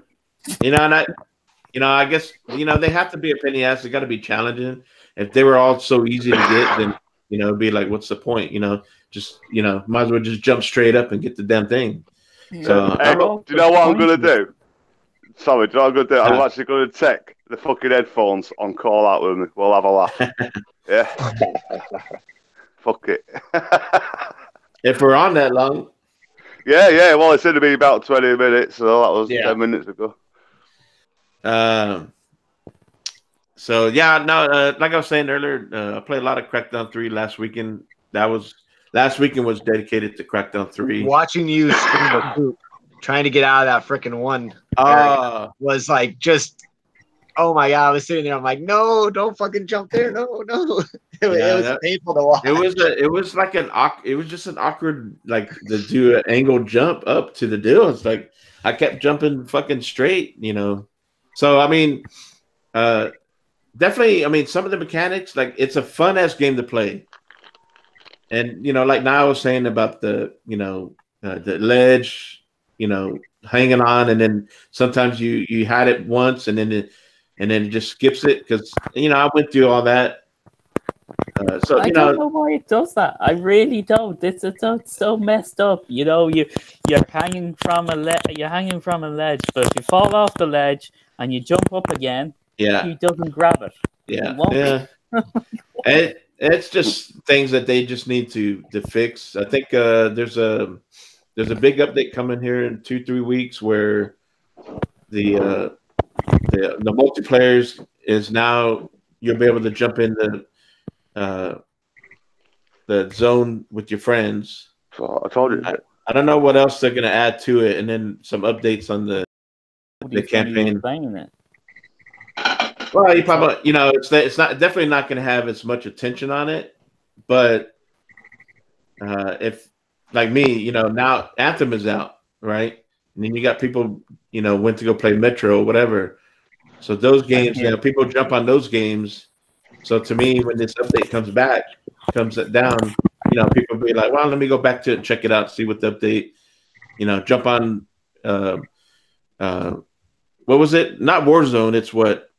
Speaker 1: and I guess they have to be a pain in the ass. They got to be challenging. If they were all so easy to get, then it'd be like, what's the point? Just might as well just jump straight up and get the damn thing.
Speaker 6: Yeah.
Speaker 1: So
Speaker 2: Hey, do you know what I'm gonna do? Sorry, do you know what I'm gonna do? I'm actually gonna take the fucking headphones on call out with me. We'll have a laugh. Yeah. Fuck it.
Speaker 1: If we're on that long.
Speaker 2: Yeah. Well, it's going to be about 20 minutes, so that was 10 minutes ago.
Speaker 1: So yeah, no, like I was saying earlier, I played a lot of Crackdown 3 last weekend. Last weekend was dedicated to Crackdown 3.
Speaker 5: Watching you scream a poop, trying to get out of that freaking one was like just, oh my god! I was sitting there, I'm like, no, don't fucking jump there, no. It was painful to watch.
Speaker 1: It was just an awkward, like, to do an angle jump up to the deal. It's like I kept jumping fucking straight, So I mean, definitely. I mean, some of the mechanics, like, it's a fun ass game to play. And like now I was saying about the ledge, hanging on, and then sometimes you had it once, and then it just skips it because I went through all that. So
Speaker 6: I don't know why it does that. I really don't. It's so messed up. You're hanging from a ledge, but if you fall off the ledge and you jump up again, he doesn't grab it.
Speaker 1: Yeah. It's just things that they just need to fix. I think there's a big update coming here in 2-3 weeks where the multiplayers is now you'll be able to jump in the zone with your friends.
Speaker 2: I told you.
Speaker 1: I don't know what else they're gonna add to it, and then some updates on the campaign. Well, you probably it's not definitely not going to have as much attention on it, but if like me, now Anthem is out, right? And then you got people, went to go play Metro or whatever. So those games, people jump on those games. So to me, when this update comes down, people be like, well, let me go back to it and check it out, see what the update, jump on. What was it? Not Warzone. It's what.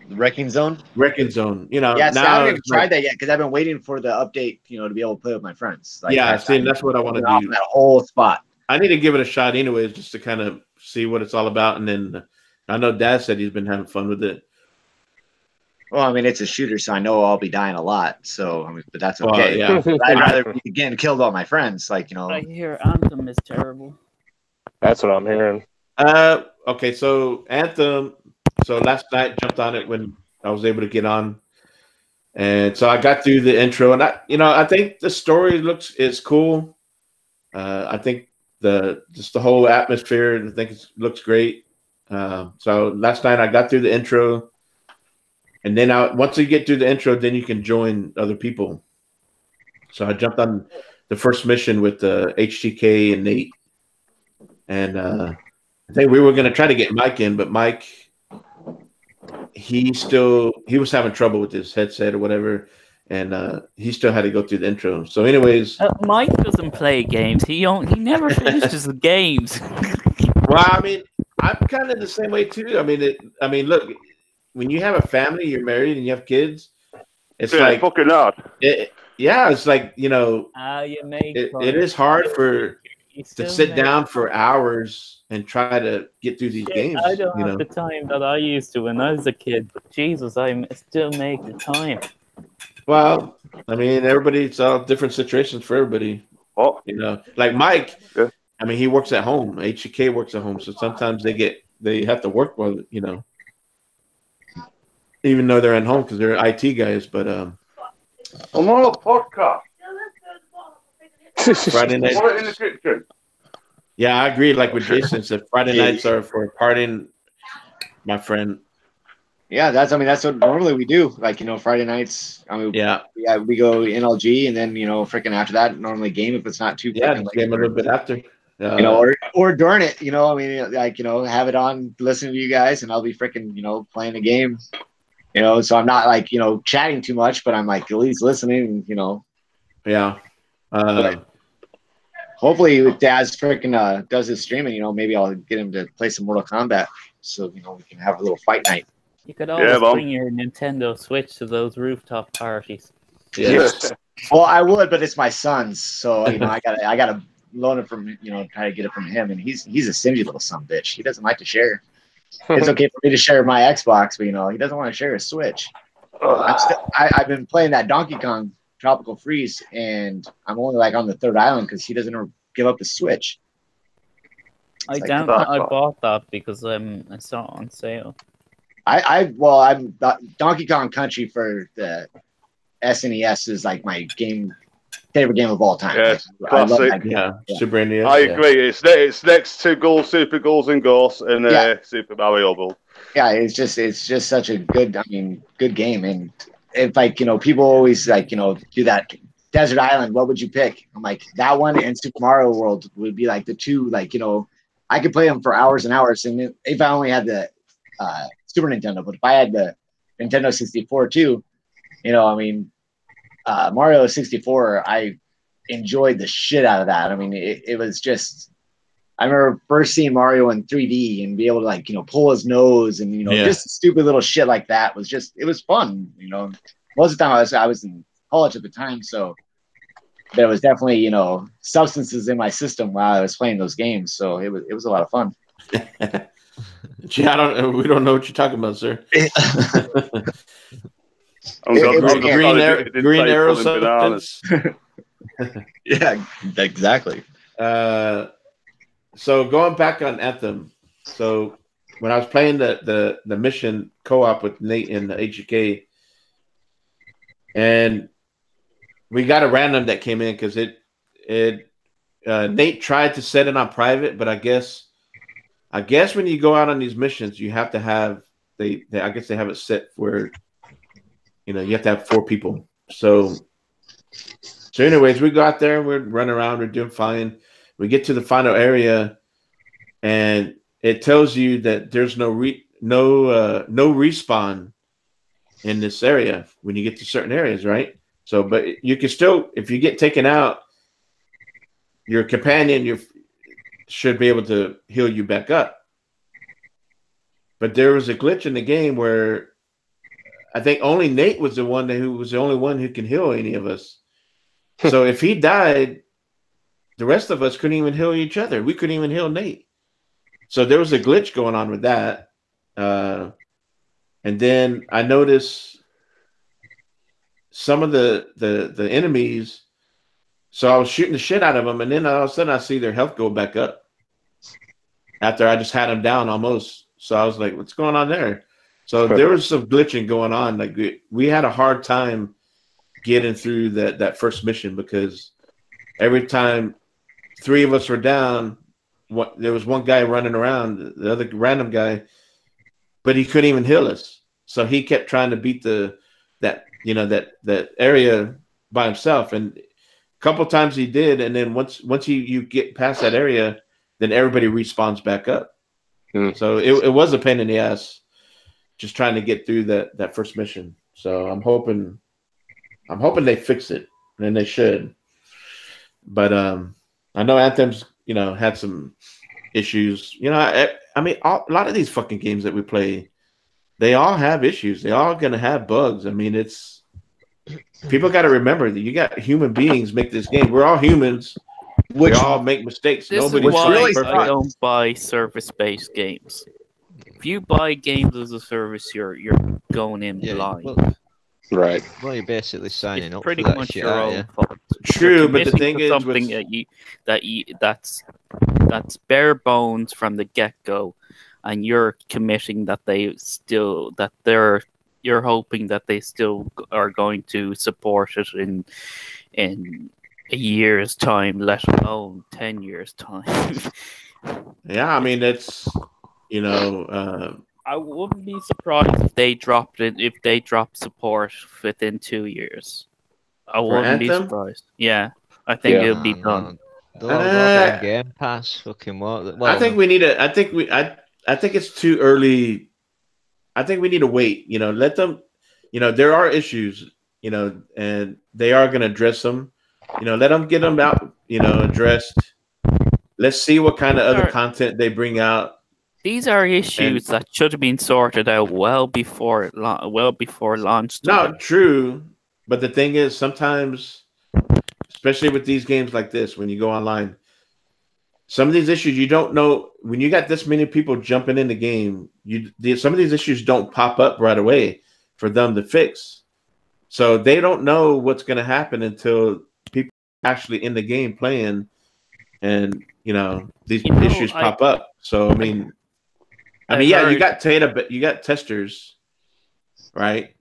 Speaker 5: Wrecking Zone.
Speaker 1: Wrecking Zone.
Speaker 5: Now I haven't even tried that yet because I've been waiting for the update, to be able to play with my friends. Like,
Speaker 1: that's what I want to do.
Speaker 5: That whole spot.
Speaker 1: I need to give it a shot, anyways, just to kind of see what it's all about. And then I know Dad said he's been having fun with it.
Speaker 5: Well, I mean, it's a shooter, so I know I'll be dying a lot. So, but that's okay. I'd rather be getting killed by my friends. Like,
Speaker 6: I hear Anthem is terrible.
Speaker 4: That's what I'm hearing.
Speaker 1: Okay, so Anthem. So last night jumped on it when I was able to get on. And so I got through the intro, and I think the story is cool. I think the whole atmosphere, I think it looks great. So last night I got through the intro, and then once you get through the intro, then you can join other people. So I jumped on the first mission with HTK and Nate, and I think we were going to try to get Mike in, but Mike, he was having trouble with his headset or whatever, and he still had to go through the intro. So, anyways,
Speaker 6: Mike doesn't play games. He never finishes the games.
Speaker 1: Well, I mean, I'm kind of the same way too. I mean, look, when you have a family, you're married, and you have kids, it's like
Speaker 2: fucking hard.
Speaker 1: It's like it is hard to sit down for hours and try to get through these games.
Speaker 6: I don't have the time that I used to when I was a kid, but Jesus, I still make the time.
Speaker 1: Well, I mean, it's all different situations for everybody.
Speaker 2: Oh,
Speaker 1: like Mike.
Speaker 2: Yeah.
Speaker 1: I mean, he works at home. HK works at home, so sometimes they have to work while even though they're at home because they're IT guys. But
Speaker 2: I'm on a podcast.
Speaker 1: Friday night.
Speaker 2: In the kitchen.
Speaker 1: Yeah, I agree. Like with Jason said, Friday nights are for partying, my friend.
Speaker 5: Yeah, that's what normally we do. Like, Friday nights. I mean, we go NLG, and then freaking after that, normally game if it's not too.
Speaker 1: Yeah, game a little bit after.
Speaker 5: Or during it. I mean, like have it on, listening to you guys, and I'll be freaking playing the game. So I'm not like chatting too much, but I'm like at least listening.
Speaker 1: Yeah.
Speaker 5: Hopefully, if Daz freaking does his streaming, maybe I'll get him to play some Mortal Kombat, so we can have a little fight night.
Speaker 6: You could always bring your Nintendo Switch to those rooftop parties.
Speaker 1: Yes.
Speaker 5: Well, I would, but it's my son's, so I gotta loan it from try to get it from him, and he's a stingy little son of a bitch. He doesn't like to share. It's okay for me to share my Xbox, but he doesn't want to share his Switch. I've been playing that Donkey Kong Tropical Freeze, and I'm only like on the third island because he doesn't give up the Switch.
Speaker 6: I bought that because I saw it on sale.
Speaker 5: I'm Donkey Kong Country for the SNES is like my favorite game of all time.
Speaker 2: Yes,
Speaker 5: classic.
Speaker 1: Super NES.
Speaker 2: I agree. It's next to Super Ghouls and Ghosts and Super Mario World.
Speaker 5: Yeah, it's just such a good game, and if people always do that Desert Island, what would you pick? I'm like that one and Super Mario World would be like the two I could play them for hours and hours, and if I only had the Super Nintendo, but if I had the Nintendo 64 too, Mario 64, I enjoyed the shit out of that. I mean, it was just, I remember first seeing Mario in 3D and be able to pull his nose and, just stupid little shit like that was just, it was fun. Most of the time I was in college at the time. So there was definitely, substances in my system while I was playing those games. So it was a lot of fun.
Speaker 1: Yeah, we don't know what you're talking about, sir. Green arrow substance.
Speaker 5: Yeah, exactly.
Speaker 1: So going back on Anthem, so when I was playing the mission co-op with Nate and the HK, and we got a random that came in because Nate tried to set it on private, but I guess when you go out on these missions, you have to have I guess they have it set where you have to have 4 people. So anyways, we go out there, we're running around, we're doing fine. We get to the final area, and it tells you that there's no respawn in this area when you get to certain areas, right? So, but you can still, if you get taken out, your companion should be able to heal you back up. But there was a glitch in the game where I think only Nate was the only one who can heal any of us. So if he died, the rest of us couldn't even heal each other. We couldn't even heal Nate. So there was a glitch going on with that. And then I noticed some of the enemies. So I was shooting the shit out of them, and then all of a sudden I see their health go back up after I just had them down almost. So I was like, what's going on there? So there was some glitching going on. Like we had a hard time getting through that first mission because every time 3 of us were down, there was one guy running around, the other random guy, but he couldn't even heal us. So he kept trying to beat that area by himself, and a couple times he did, and then once you get past that area, then everybody respawns back up. So it was a pain in the ass just trying to get through that first mission. So I'm hoping they fix it, and they should. But I know Anthem's had some issues. I mean, a lot of these fucking games that we play, they all have issues. They all gonna have bugs. I mean, people got to remember that you got human beings make this game. We're all humans. We all make mistakes.
Speaker 6: Nobody's perfect. I don't buy service-based games. If you buy games as a service, you're going in blind.
Speaker 4: Right.
Speaker 3: Well, you're basically signing up.
Speaker 6: Pretty
Speaker 3: for that
Speaker 6: much
Speaker 3: shit,
Speaker 6: your
Speaker 3: aren't
Speaker 6: own
Speaker 3: you?
Speaker 6: fault.
Speaker 1: True, but the thing is,
Speaker 6: something that's bare bones from the get-go, and you're committing that you're hoping that they still are going to support it in a year's time, let alone 10 years' time.
Speaker 1: Yeah, I mean, it's
Speaker 6: I wouldn't be surprised if they dropped support within 2 years. I wouldn't be surprised. Yeah, I think it'll be done.
Speaker 3: They'll all go on Game Pass. Fucking what? Well,
Speaker 1: I think we need I think it's too early. I think we need to wait. Let them. There are issues. And they are going to address them. Let them get them out. Addressed. Let's see what kind of other content they bring out.
Speaker 6: These are issues that should have been sorted out well before launch time.
Speaker 1: No, true. But the thing is, sometimes, especially with these games like this, when you go online, some of these issues you don't know. When you got this many people jumping in the game, some of these issues don't pop up right away for them to fix. So they don't know what's going to happen until people are actually in the game playing, and these issues pop up. So I mean, you got testers, right?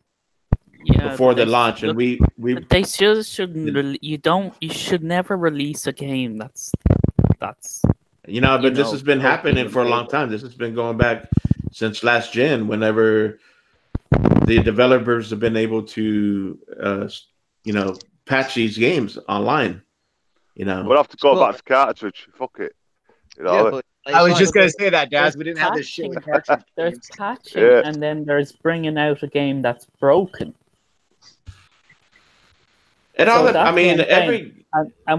Speaker 6: Yeah,
Speaker 1: before the launch, and we
Speaker 6: they shouldn't. You should never release a game that's.
Speaker 1: But this has been happening for a long time. This has been going back since last gen. Whenever the developers have been able to, patch these games online.
Speaker 2: We'll have to go back to cartridge. Fuck it.
Speaker 5: I was just gonna say that, Daz. We didn't have this shit with cartridge.
Speaker 6: There's patching, and then there's bringing out a game that's broken. And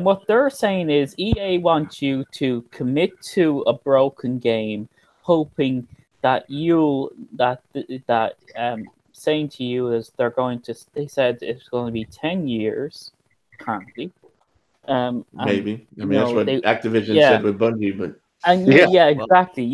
Speaker 6: what they're saying is EA wants you to commit to a broken game, hoping that saying to you is they said it's going to be 10 years currently.
Speaker 1: Maybe. That's what Activision said with Bungie, but
Speaker 6: exactly.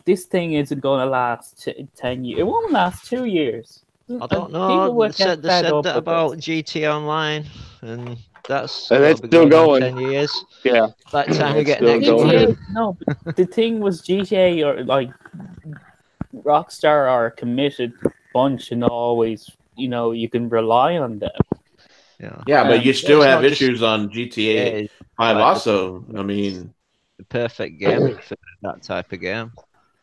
Speaker 6: This thing isn't going to last 10 years. It won't last 2 years.
Speaker 3: I don't know. They said that about GT Online, and it's
Speaker 4: still going.
Speaker 3: 10 years.
Speaker 4: Yeah.
Speaker 3: By the time we get next
Speaker 6: year. No, but the thing was GTA or like Rockstar are a committed bunch, and always you can rely on them.
Speaker 1: Yeah, but you still have issues on GTA 5 also. I mean,
Speaker 3: the perfect game for that type of game.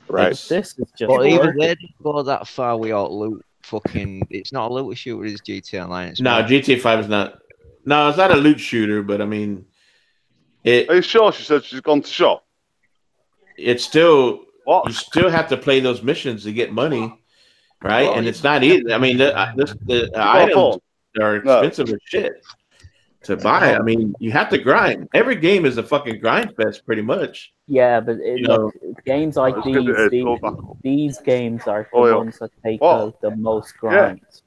Speaker 4: Right.
Speaker 6: This is just.
Speaker 3: But even they didn't go that far without loot. It's not a loot shooter. It's GTA Online.
Speaker 1: GTA 5 is not. No, it's not a loot shooter. But I mean,
Speaker 2: Are you sure? She said she's gone to shop.
Speaker 1: It's still. What? You still have to play those missions to get money, right? And it's not easy. I mean, the items are expensive as shit to buy. I mean, you have to grind. Every game is a fucking grind fest, pretty much.
Speaker 6: Yeah, but games like these games are the ones that take out the most grinds.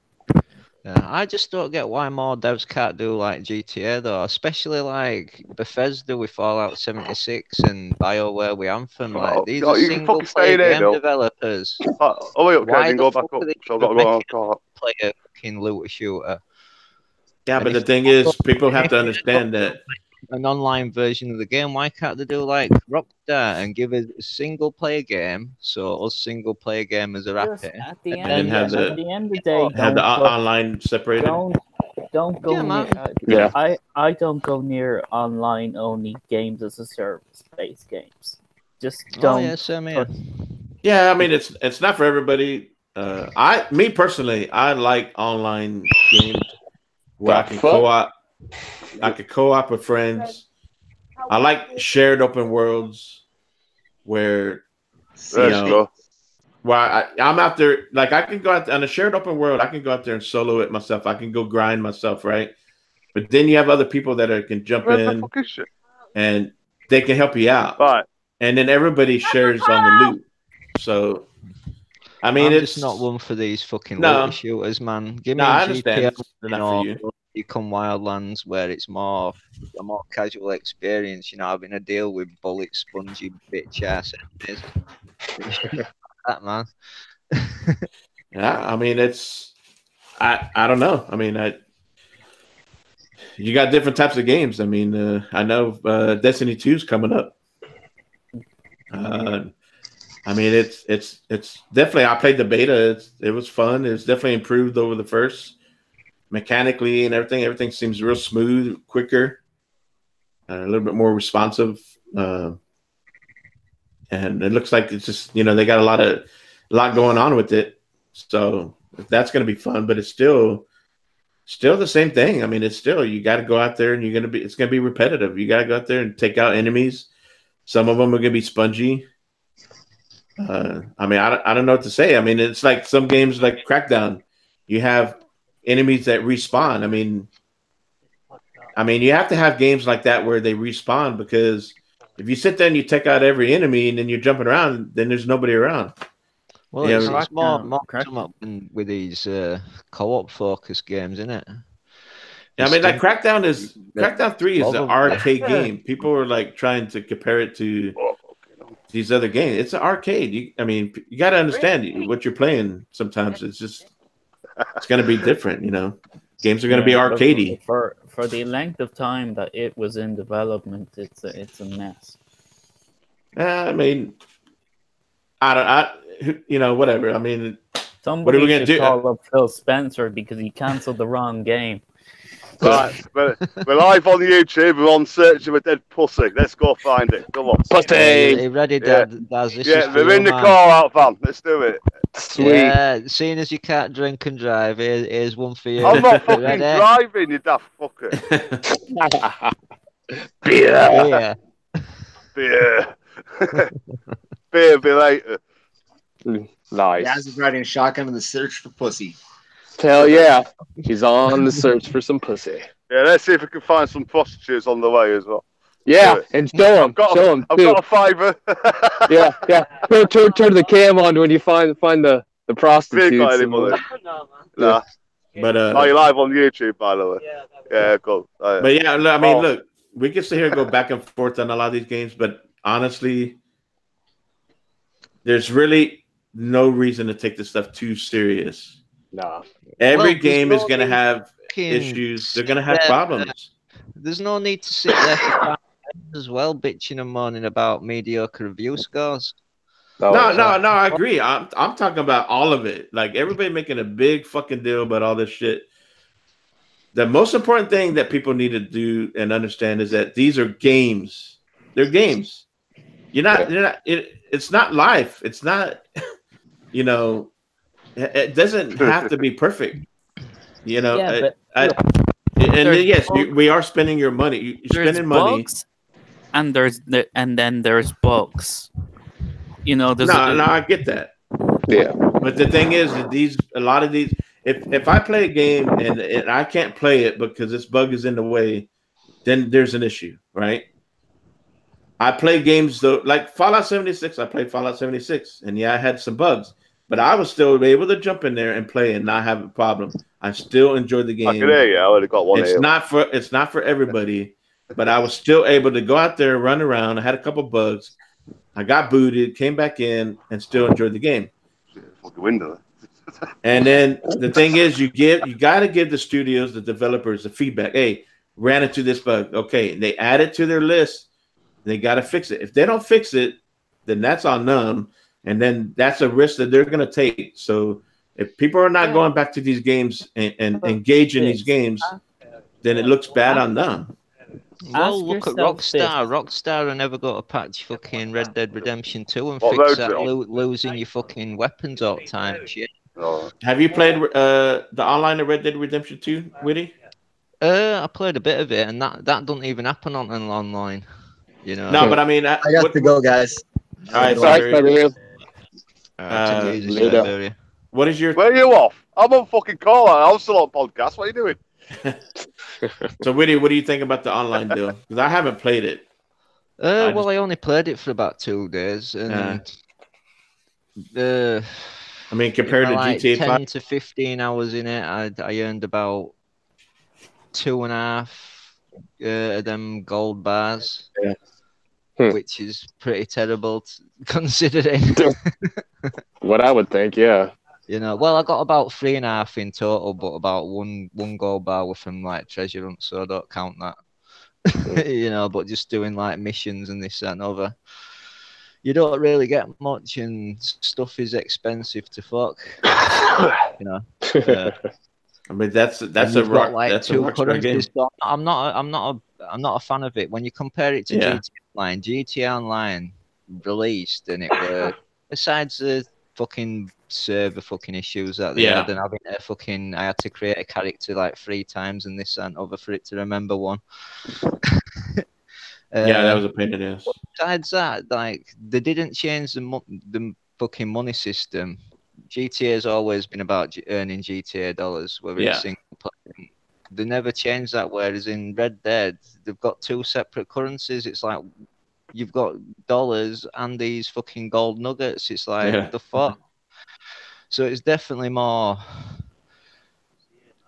Speaker 3: Yeah, I just don't get why more devs can't do like GTA though, especially like Bethesda with Fallout 76 and BioWare with Anthem. These are single player game developers.
Speaker 2: Wait, okay, I can go back up. So I've got to go on.
Speaker 3: Play a fucking looter shooter.
Speaker 1: Yeah, but the thing is, people have to understand that
Speaker 3: an online version of the game, why can't they do like Rockstar and give us a single player game so us single player gamers are
Speaker 6: Just
Speaker 3: happy?
Speaker 6: at the
Speaker 3: And
Speaker 6: end,
Speaker 3: then
Speaker 1: have
Speaker 6: at the end of the day,
Speaker 1: have the
Speaker 6: don't
Speaker 1: online separated.
Speaker 6: don't go
Speaker 3: Yeah,
Speaker 6: near.
Speaker 3: man.
Speaker 4: Yeah.
Speaker 6: I don't go near online only games as a service based games. Just don't.
Speaker 3: Oh yeah, same here.
Speaker 1: Yeah, I mean it's not for everybody. Me personally, I like online games where I can co-op. I could co-op with friends. I like shared open worlds where I'm out there. Like I can go out on a shared open world. I can go out there and solo it myself. I can go grind myself, right? But then you have other people that can jump in and they can help you out.
Speaker 2: Right.
Speaker 1: And then everybody shares on the loot. So, I mean,
Speaker 3: I'm
Speaker 1: it's
Speaker 3: just not one for these fucking
Speaker 1: No.
Speaker 3: looter shooters, man. Give me
Speaker 1: I
Speaker 3: a
Speaker 1: understand.
Speaker 3: GTA,
Speaker 1: They're not for you.
Speaker 3: Become Wildlands, where it's a more casual experience. You know, having to deal with bullet spongy bitch ass enemies. That man.
Speaker 1: Yeah, I mean, I don't know. I mean, you got different types of games. I mean, I know Destiny 2 is coming up. I mean, it's definitely. I played the beta. It was fun. It's definitely improved over the first, mechanically and everything. Everything seems real smooth, quicker, a little bit more responsive, and it looks like it's just they got a lot going on with it. So that's going to be fun. But it's still the same thing. I mean, it's still you got to go out there and it's going to be repetitive. You got to go out there and take out enemies. Some of them are going to be spongy. I mean, I don't know what to say. I mean, it's like some games like Crackdown. You have enemies that respawn. I mean, you have to have games like that where they respawn, because if you sit there and you take out every enemy and then you're jumping around, then there's nobody around.
Speaker 3: Well, it's more come up with these co-op focused games, isn't it?
Speaker 1: Yeah, I mean, like Crackdown 3 is an arcade game. People are like trying to compare it to these other games. It's an arcade. You got to understand what you're playing. Sometimes it's going to be different. Games are going to be arcadey.
Speaker 6: For the length of time that it was in development, it's a mess.
Speaker 1: I mean, whatever. I mean,
Speaker 6: somebody
Speaker 1: what are we going to do?
Speaker 6: Call up Phil Spencer because he canceled the wrong game.
Speaker 2: Right, we're live on YouTube. We're on search of a dead pussy. Let's go find it. Come on.
Speaker 3: Pussy! Are you ready, Dad?
Speaker 2: Yeah, we're in the call out, fam. Let's do it.
Speaker 4: Sweet.
Speaker 3: Yeah, seeing as you can't drink and drive, here's one for you.
Speaker 2: I'm not fucking driving, you daft fucker.
Speaker 3: Beer.
Speaker 2: Beer, be later.
Speaker 4: Nice.
Speaker 5: Daz is riding shotgun in the search for pussy.
Speaker 4: Hell yeah. He's on the search for some pussy.
Speaker 2: Yeah, let's see if we can find some prostitutes on the way as well.
Speaker 4: Yeah, and show him.
Speaker 2: I've got a fiver.
Speaker 4: yeah. Turn the cam on when you find the prostitutes.
Speaker 2: Nah.
Speaker 1: But
Speaker 2: you're live on YouTube, by the way. Yeah, cool.
Speaker 1: But yeah, I mean, look, we can sit here and go back and forth on a lot of these games, but honestly, there's really no reason to take this stuff too serious.
Speaker 4: No.
Speaker 1: Every game is going to have issues. They're going to have problems.
Speaker 3: There's no need to sit there for 5 minutes as well, bitching and moaning about mediocre review scores.
Speaker 1: No, I agree. I'm talking about all of it. Like everybody making a big fucking deal about all this shit. The most important thing that people need to do and understand is that these are games. They're games. It's not life. It's not, it doesn't have to be perfect.
Speaker 6: Yeah,
Speaker 1: yes, we are spending your money. You're spending money.
Speaker 6: And then there's bugs.
Speaker 1: I get that.
Speaker 4: Yeah.
Speaker 1: But the thing is that a lot of these, if I play a game and I can't play it because this bug is in the way, then there's an issue, right? I play games though, like Fallout 76. I played Fallout 76, and I had some bugs, but I was still able to jump in there and play and not have a problem. I still enjoyed the game.
Speaker 2: I can hear you. I already got one.
Speaker 1: It's not for everybody, but I was still able to go out there, run around. I had a couple bugs. I got booted, came back in, and still enjoyed the game.
Speaker 2: Fucking window.
Speaker 1: And then the thing is, you got to give the studios, the developers, the feedback. Hey, ran into this bug. Okay, they add it to their list. They got to fix it. If they don't fix it, then that's on them, and then that's a risk that they're going to take. So if people are not going back to these games and engage in these games, then it looks bad on them.
Speaker 3: Well, look at Rockstar. Rockstar never got a patch fucking Red Dead Redemption 2 and
Speaker 2: What
Speaker 3: fix
Speaker 2: road's
Speaker 3: that
Speaker 2: it on?
Speaker 3: losing your fucking weapons all the time. Shit.
Speaker 2: Oh.
Speaker 1: Have you played the online of Red Dead Redemption 2, Witty?
Speaker 3: I played a bit of it, and that doesn't even happen on online. You know.
Speaker 1: No, but I mean,
Speaker 5: I got to go, guys.
Speaker 1: All right,
Speaker 4: Siberia.
Speaker 3: Take it easy,
Speaker 4: later.
Speaker 3: Siberia.
Speaker 1: what is your?
Speaker 2: Where are you off? I'm on fucking call. I'm still on podcast. What are you doing?
Speaker 1: So, Witty, what do you think about the online deal? Because I haven't played it.
Speaker 3: I only played it for about 2 days, and
Speaker 1: I mean, compared to
Speaker 3: like
Speaker 1: GTA
Speaker 3: 10
Speaker 1: 5,
Speaker 3: to 15 hours in it, I earned about 2.5 of them gold bars, which is pretty terrible considering.
Speaker 4: What I would think, yeah.
Speaker 3: You know, well, I got about 3.5 in total, but about one gold bar was from like treasure hunt, so I don't count that. You know, but just doing like missions and this and other. You don't really get much, and stuff is expensive to fuck. You know.
Speaker 1: I mean, that's
Speaker 3: And
Speaker 1: a
Speaker 3: you've got,
Speaker 1: rock.
Speaker 3: like
Speaker 1: That's a
Speaker 3: 2
Speaker 1: Rockstar game.
Speaker 3: currencies. So I'm not a fan of it. When you compare it to GTA Online released, and it were besides the fucking server fucking issues that they had, and having a fucking I had to create a character like 3 times and this and other for it to remember one.
Speaker 1: Yeah, that was a pain in the ass.
Speaker 3: Besides that, like they didn't change the fucking money system. GTA has always been about earning GTA dollars, whether it's single player. They never changed that. Whereas in Red Dead, they've got 2 separate currencies. It's like you've got dollars and these fucking gold nuggets. It's like the fuck. So it's definitely more.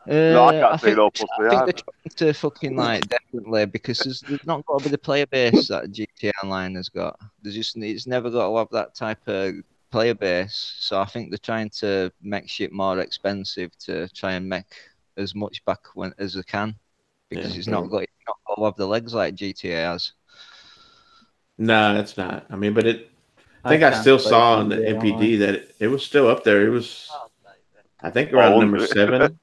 Speaker 2: No, I can't see no plus
Speaker 3: I think they're trying to fucking like definitely because there's not got to be the player base that GTA Online has got. It's never got to have that type of player base. So I think they're trying to make shit more expensive to try and make as much back as they can because it's not got to have the legs like GTA has.
Speaker 1: No, it's not. I mean, but I think I still saw on the MPD that it was still up there. It was, I think, around number 7.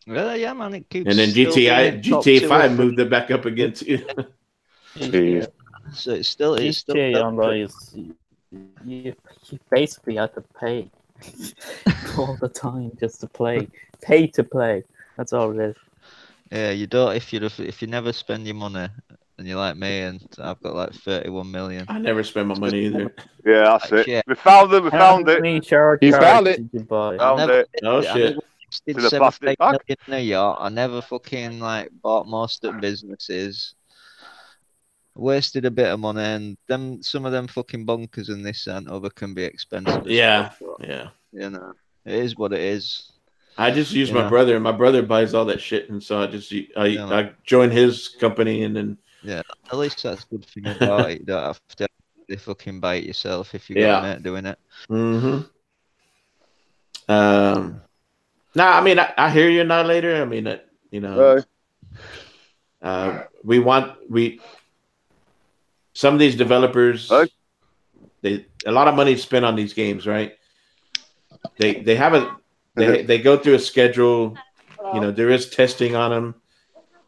Speaker 3: Yeah, man, it keeps.
Speaker 1: And then GTA 5 moved it back up again too.
Speaker 3: So it's still
Speaker 6: GTA Online is you basically have to pay all the time just to play. Pay to play. That's all it is.
Speaker 3: Yeah, you don't if you never spend your money, and you're like me, and I've got like 31 million.
Speaker 1: I never spend my money either.
Speaker 2: Yeah, that's it. We found it. We found it.
Speaker 6: You found it.
Speaker 2: Found it.
Speaker 1: Oh shit.
Speaker 3: Did 7 million in a yacht. I never fucking like bought most of businesses. Wasted a bit of money, and some of them fucking bunkers and this and other can be expensive.
Speaker 1: Yeah.
Speaker 3: You know, it is what it is.
Speaker 1: I just use my brother, and my brother buys all that shit, and so I join his company, and then
Speaker 3: at least that's a good thing about it. You don't have to fucking buy it yourself if you're doing it.
Speaker 1: Mm-hmm. No, I mean I hear you now later. I mean you know, some of these developers, a lot of money is spent on these games, right? They have they go through a schedule. You know, there is testing on them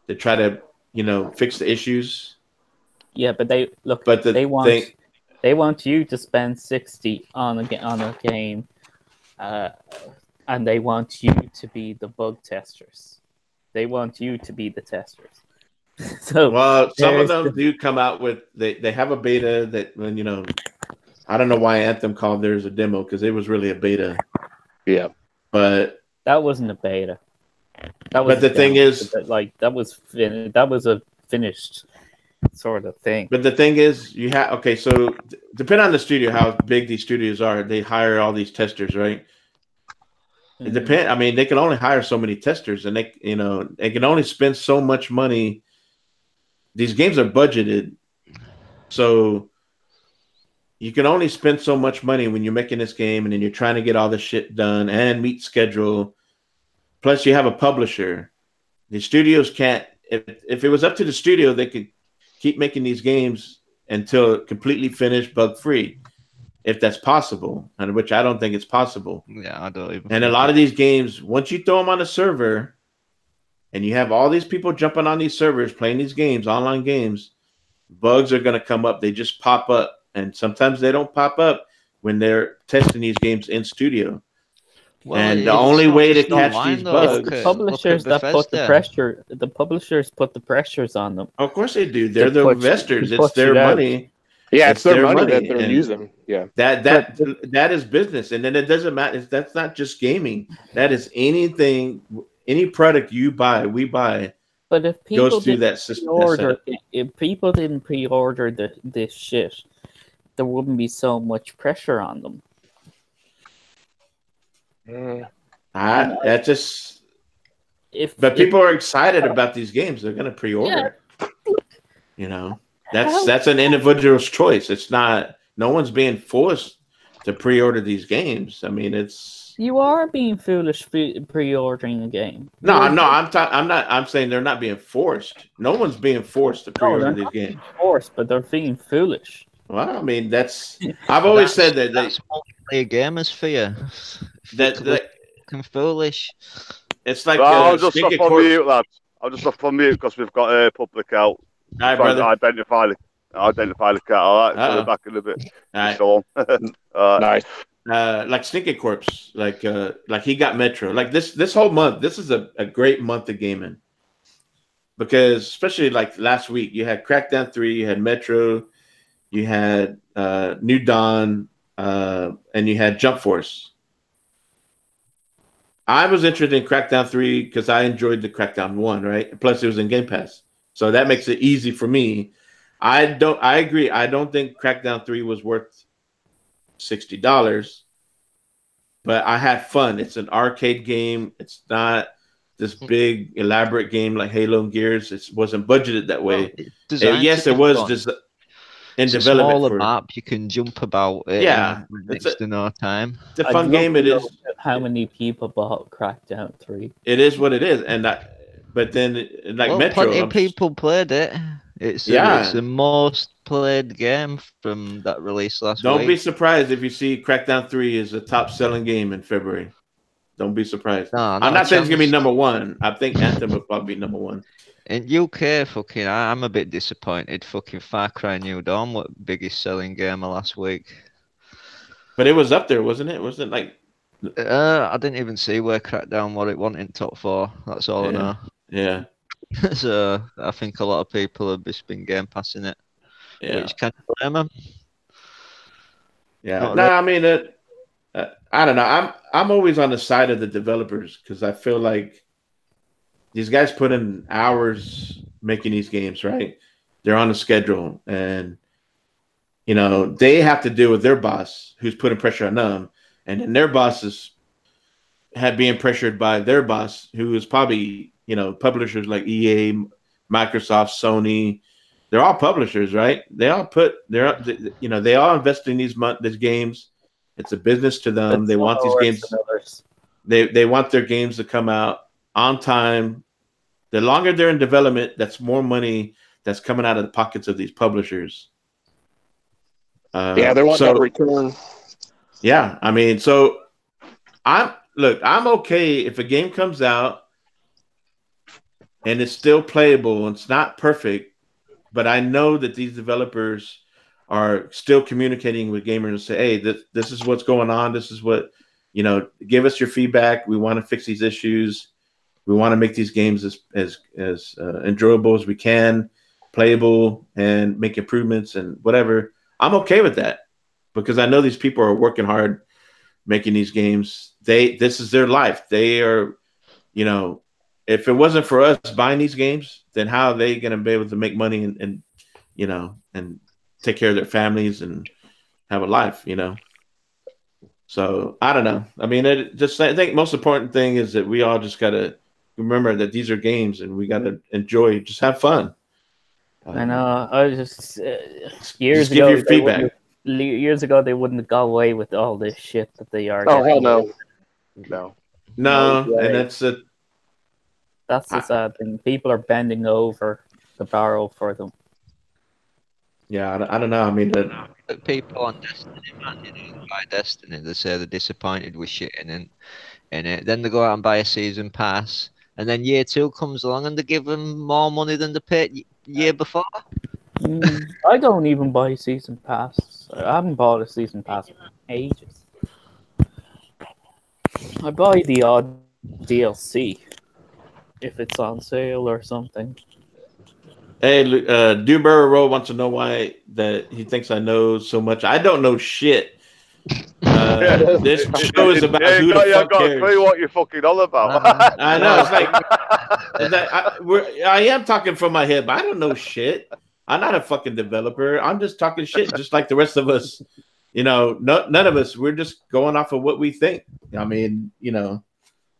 Speaker 1: to try to fix the issues.
Speaker 6: Yeah, but they want you to spend 60 on a game, and they want you to be the bug testers. They want you to be the testers. So
Speaker 1: some of them do come out with they have a beta that when I don't know why Anthem called theirs a demo because it was really a beta.
Speaker 4: Yeah,
Speaker 6: but that wasn't a beta.
Speaker 1: But the thing is,
Speaker 6: that was a finished sort of thing.
Speaker 1: But the thing is, so depending on the studio, how big these studios are, they hire all these testers, right? It depends. I mean, they can only hire so many testers, and they can only spend so much money. These games are budgeted, so you can only spend so much money when you're making this game, and then you're trying to get all this shit done and meet schedule. Plus, you have a publisher. The studios can't if it was up to the studio, they could keep making these games until completely finished, bug free, if that's possible, and which I don't think it's possible.
Speaker 3: Yeah, I don't even.
Speaker 1: And a lot of these games, once you throw them on a server, and you have all these people jumping on these servers playing these games, online games, bugs are going to come up. They just pop up, and sometimes they don't pop up when they're testing these games in studio.
Speaker 3: Well,
Speaker 1: and
Speaker 3: it's
Speaker 1: the only
Speaker 3: not
Speaker 1: way to
Speaker 3: just
Speaker 1: catch
Speaker 3: online,
Speaker 1: these
Speaker 3: though.
Speaker 1: bugs,
Speaker 6: The publishers that put the
Speaker 3: Bethesda.
Speaker 6: pressure, the publishers put the pressures on them.
Speaker 1: of course they do. They're
Speaker 6: To
Speaker 1: the
Speaker 6: push-
Speaker 1: investors.
Speaker 6: to
Speaker 1: It's
Speaker 6: push
Speaker 1: their
Speaker 6: it out.
Speaker 1: money.
Speaker 4: Yeah,
Speaker 1: It's
Speaker 4: it's their
Speaker 1: their
Speaker 4: money
Speaker 1: money,
Speaker 4: that they're
Speaker 1: and
Speaker 4: using. Yeah.
Speaker 1: That is business, and then it doesn't matter. That's not just gaming. That is anything, any product you buy, we buy,
Speaker 6: But if people
Speaker 1: goes through
Speaker 6: didn't
Speaker 1: that system. that
Speaker 6: pre-order,
Speaker 1: setup.
Speaker 6: if people didn't pre-order this shit, there wouldn't be so much pressure on them.
Speaker 1: That just.
Speaker 6: If
Speaker 1: But people are excited about these games. They're going to pre-order. You know, that's an individual's choice. It's not. No one's being forced to pre-order these games. I mean, it's.
Speaker 6: you are being foolish pre-ordering a game.
Speaker 1: No. I'm not. I'm saying they're not being forced. No one's being forced to pre-order these games.
Speaker 6: Forced, but they're being foolish.
Speaker 1: Well, I mean, that's. I've always said that.
Speaker 3: That's multiplayer gamers for you.
Speaker 1: That
Speaker 3: Fucking foolish.
Speaker 1: it's like.
Speaker 2: I'll just
Speaker 1: Sneaky
Speaker 2: stop on
Speaker 1: Corp-
Speaker 2: mute, lads. I'll just stop on mute because we've got a public out.
Speaker 1: All right,
Speaker 2: Trying to
Speaker 1: brother.
Speaker 2: identify the cat. All right, so
Speaker 1: Uh-oh.
Speaker 2: we're back in a bit.
Speaker 1: All right.
Speaker 2: So on.
Speaker 4: Nice.
Speaker 1: Like Sneaky Corpse, like he got Metro. Like this whole month, this is a great month of gaming. Because especially like last week, you had Crackdown 3, you had Metro, you had New Dawn, and you had Jump Force. I was interested in Crackdown 3 because I enjoyed the Crackdown 1, right? Plus it was in Game Pass. So that makes it easy for me. I agree. I don't think Crackdown 3 was worth $60, but I had fun. It's an arcade game. It's not this big elaborate game like Halo and Gears. It wasn't budgeted that way. Yes, it was just in
Speaker 3: It's a
Speaker 1: development.
Speaker 3: smaller map. You can jump about it.
Speaker 1: Yeah,
Speaker 3: next to no time.
Speaker 1: It's a fun game. It is.
Speaker 6: How many people bought Crackdown 3?
Speaker 1: It is what it is, but then like
Speaker 3: Well,
Speaker 1: Metro,
Speaker 3: plenty of people played it. It's the most played game from that release last week.
Speaker 1: Don't be surprised if you see Crackdown 3 is a top selling game in February. Don't be surprised.
Speaker 3: No,
Speaker 1: I'm not saying it's gonna be number one. I think Anthem will probably be number one.
Speaker 3: In UK, fucking, I'm a bit disappointed. Fucking Far Cry New Dawn, what biggest selling game of last week?
Speaker 1: But it was up there, wasn't it? Wasn't it like?
Speaker 3: I didn't even see where Crackdown what it won in top 4. That's all I know.
Speaker 1: Yeah.
Speaker 3: So I think a lot of people have just been game passing it.
Speaker 1: Yeah.
Speaker 3: Which can blame them.
Speaker 1: Yeah. No, I mean, I don't know. I'm always on the side of the developers because I feel like these guys put in hours making these games, right? They're on a schedule, and they have to deal with their boss, who's putting pressure on them, and then their bosses have being pressured by their boss, who is probably publishers like EA, Microsoft, Sony. They're all publishers, right? They all they all invest in these games. It's a business to them. They want these games. They want their games to come out on time. The longer they're in development, that's more money that's coming out of the pockets of these publishers.
Speaker 4: They want that return.
Speaker 1: Yeah, I mean, so I'm okay if a game comes out and it's still playable and it's not perfect, but I know that these developers are still communicating with gamers and say, hey, this is what's going on. This is what, give us your feedback. We want to fix these issues. We want to make these games as enjoyable as we can, playable, and make improvements and whatever. I'm okay with that because I know these people are working hard making these games. This is their life. They are, if it wasn't for us buying these games, then how are they going to be able to make money and take care of their families and have a life, So I don't know. I mean, I think most important thing is that we all just got to remember that these are games and we got to enjoy, just have fun.
Speaker 6: I know. I was just
Speaker 1: years ago. Give your feedback.
Speaker 6: Years ago, they wouldn't have got away with all this shit that they are.
Speaker 4: Oh hell no,
Speaker 1: no, and that's it.
Speaker 6: That's the sad thing. People are bending over the barrel for them.
Speaker 1: Yeah, I don't know. I mean,
Speaker 3: People on Destiny, man, buy Destiny. They say they're disappointed with shit in it. Then they go out and buy a season pass, and then year 2 comes along and they give them more money than they paid year before.
Speaker 6: I don't even buy season pass. I haven't bought a season pass in ages. I buy the odd DLC if it's on sale or something.
Speaker 1: hey, Dewberry Road wants to know why that he thinks I know so much. I don't know shit. This show is about who the fuck
Speaker 2: got
Speaker 1: cares.
Speaker 2: a clue what you're fucking all about.
Speaker 1: I know. It's like I am talking from my head, but I don't know shit. I'm not a fucking developer. I'm just talking shit, just like the rest of us. None of us. We're just going off of what we think. I mean,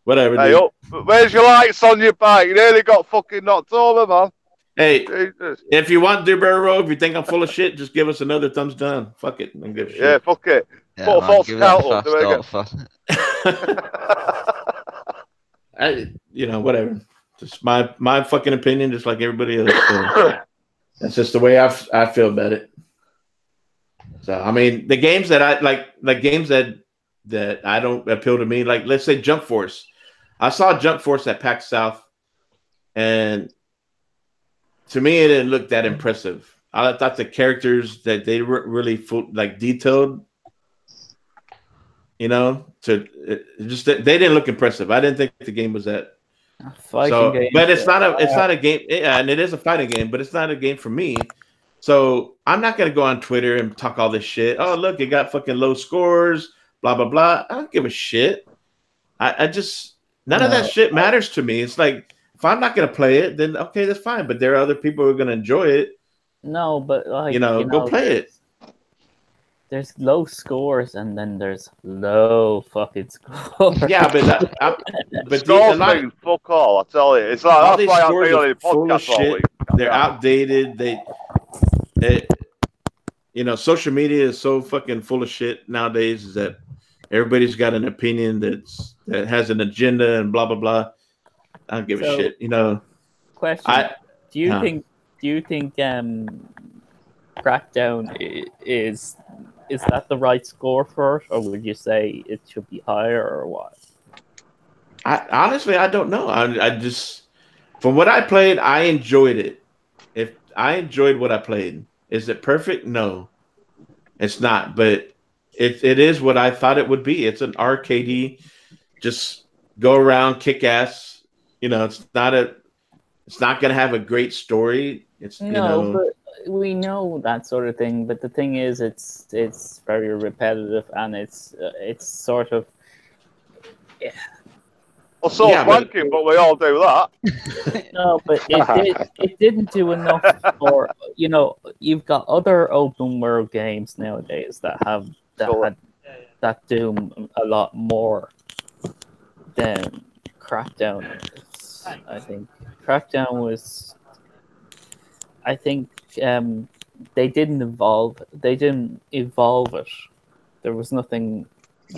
Speaker 1: whatever.
Speaker 2: Hey, where's your lights on your bike? You nearly got fucking knocked over, man.
Speaker 1: Hey,
Speaker 2: Jesus.
Speaker 1: if you want Dewberry Road, if you think I'm full of shit, just give us another thumbs down. Fuck it. Don't give a shit.
Speaker 2: Yeah, fuck it.
Speaker 3: Yeah,
Speaker 2: Put a false count up. Do it again.
Speaker 1: Whatever. Just my fucking opinion, just like everybody else. So that's just the way I feel about it. So I mean, the games that I like games that I don't appeal to me, like let's say Jump Force. I saw Jump Force at PAX South, and to me, it didn't look that impressive. I thought the characters that they were really detailed. They didn't look impressive. I didn't think the game was that. Game, but it's not a game. Yeah, and it is a fighting game, but it's not a game for me. So I'm not gonna go on Twitter and talk all this shit. Oh, look, it got fucking low scores. Blah blah blah. I don't give a shit. I just none of that shit matters to me. It's like if I'm not gonna play it, then okay, that's fine. But there are other people who are gonna enjoy it.
Speaker 6: No, but
Speaker 1: go play it.
Speaker 6: There's low scores and then there's low fucking scores.
Speaker 1: Yeah, but
Speaker 2: fuck all. I tell you, it's like
Speaker 1: all
Speaker 2: that's why I'm
Speaker 1: feeling
Speaker 2: the podcast all week.
Speaker 1: They're outdated. Social media is so fucking full of shit nowadays. Is that everybody's got an opinion that has an agenda and blah blah blah. I don't give a shit.
Speaker 6: Question: Do you think Crackdown is that the right score for it, or would you say it should be higher, or what?
Speaker 1: Honestly, I don't know. I just, from what I played, I enjoyed it. If I enjoyed what I played, is it perfect? No, it's not. But it is what I thought it would be. It's an arcadey, just go around, kick ass. It's not going to have a great story.
Speaker 6: But we know that sort of thing. But the thing is, it's very repetitive, and it's sort of. Yeah.
Speaker 2: Well, so wanking, but we all do that.
Speaker 6: No, but it didn't do enough for you've got other open world games nowadays that do a lot more than Crackdown. I think Crackdown was. I think they didn't evolve. They didn't evolve it. There was nothing.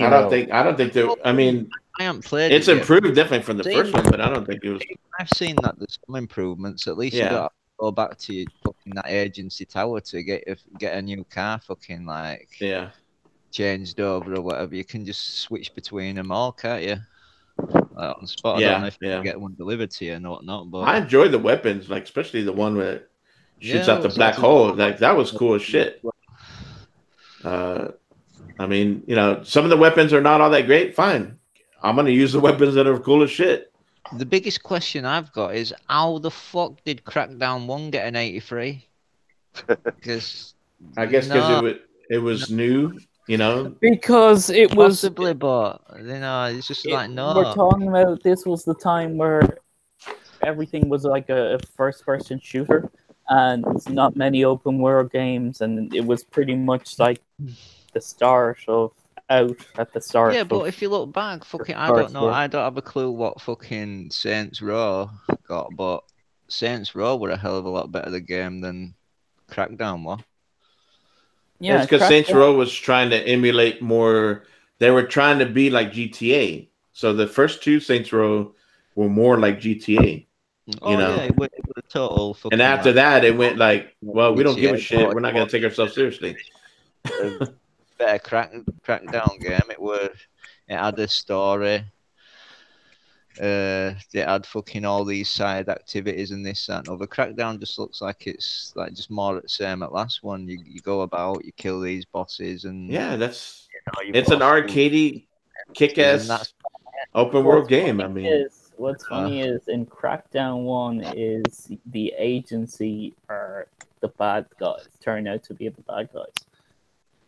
Speaker 1: I don't think there. I mean,
Speaker 3: I haven't played.
Speaker 1: It's improved definitely from the first one, but I don't think it was.
Speaker 3: I've seen that there's some improvements. At least you got to go back to fucking that agency tower to get a new car, fucking changed over or whatever. You can just switch between them all, can't you? On the spot. I don't know if you can get one delivered to you and whatnot. But
Speaker 1: I enjoy the weapons, especially the one where it shoots out the black hole. That was cool as shit. I mean, some of the weapons are not all that great. Fine. I'm going to use the weapons that are cool as shit.
Speaker 3: The biggest question I've got is how the fuck did Crackdown 1 get an 83? Because
Speaker 1: it was new,
Speaker 6: Because it was
Speaker 3: possibly, but it's just no.
Speaker 6: We're talking about this was the time where everything was like a first-person shooter, and not many open world games, and it was pretty much like the start of at the start.
Speaker 3: Yeah, but if you look back, I don't know. I don't have a clue what fucking Saints Row got, but Saints Row were a hell of a lot better the game than Crackdown was.
Speaker 1: Yeah, it's because Saints Row was trying to emulate more. They were trying to be like GTA. So the first two Saints Row, were more like GTA.
Speaker 3: Oh
Speaker 1: know?
Speaker 3: yeah, it was a total fucking.
Speaker 1: And after that, it went like, well, we don't give a
Speaker 3: GTA,
Speaker 1: shit. We're not going to take ourselves seriously.
Speaker 3: a better crackdown game. It had a story. They had fucking all these side activities and this that and other. Crackdown just looks like it's like just more of the same at last one. You go about, you kill these bosses, and
Speaker 1: Yeah, that's
Speaker 3: you
Speaker 1: it's an arcadey, kick-ass open world game. I mean,
Speaker 6: what's funny is in Crackdown 1 is the agency are the bad guys, turn out to be the bad guys.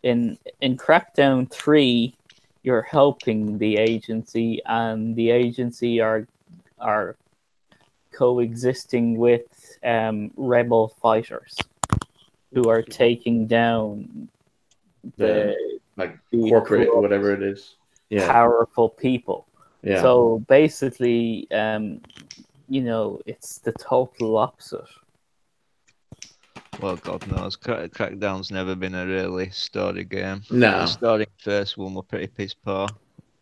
Speaker 6: In Crackdown 3, you're helping the agency, and the agency are coexisting with rebel fighters who are taking down the
Speaker 1: corporate or whatever it is. Yeah.
Speaker 6: Powerful people.
Speaker 1: Yeah.
Speaker 6: So basically, it's the total opposite.
Speaker 3: Well, God knows, Crackdown's never been a really story game.
Speaker 1: No.
Speaker 3: The story first one were pretty piss poor.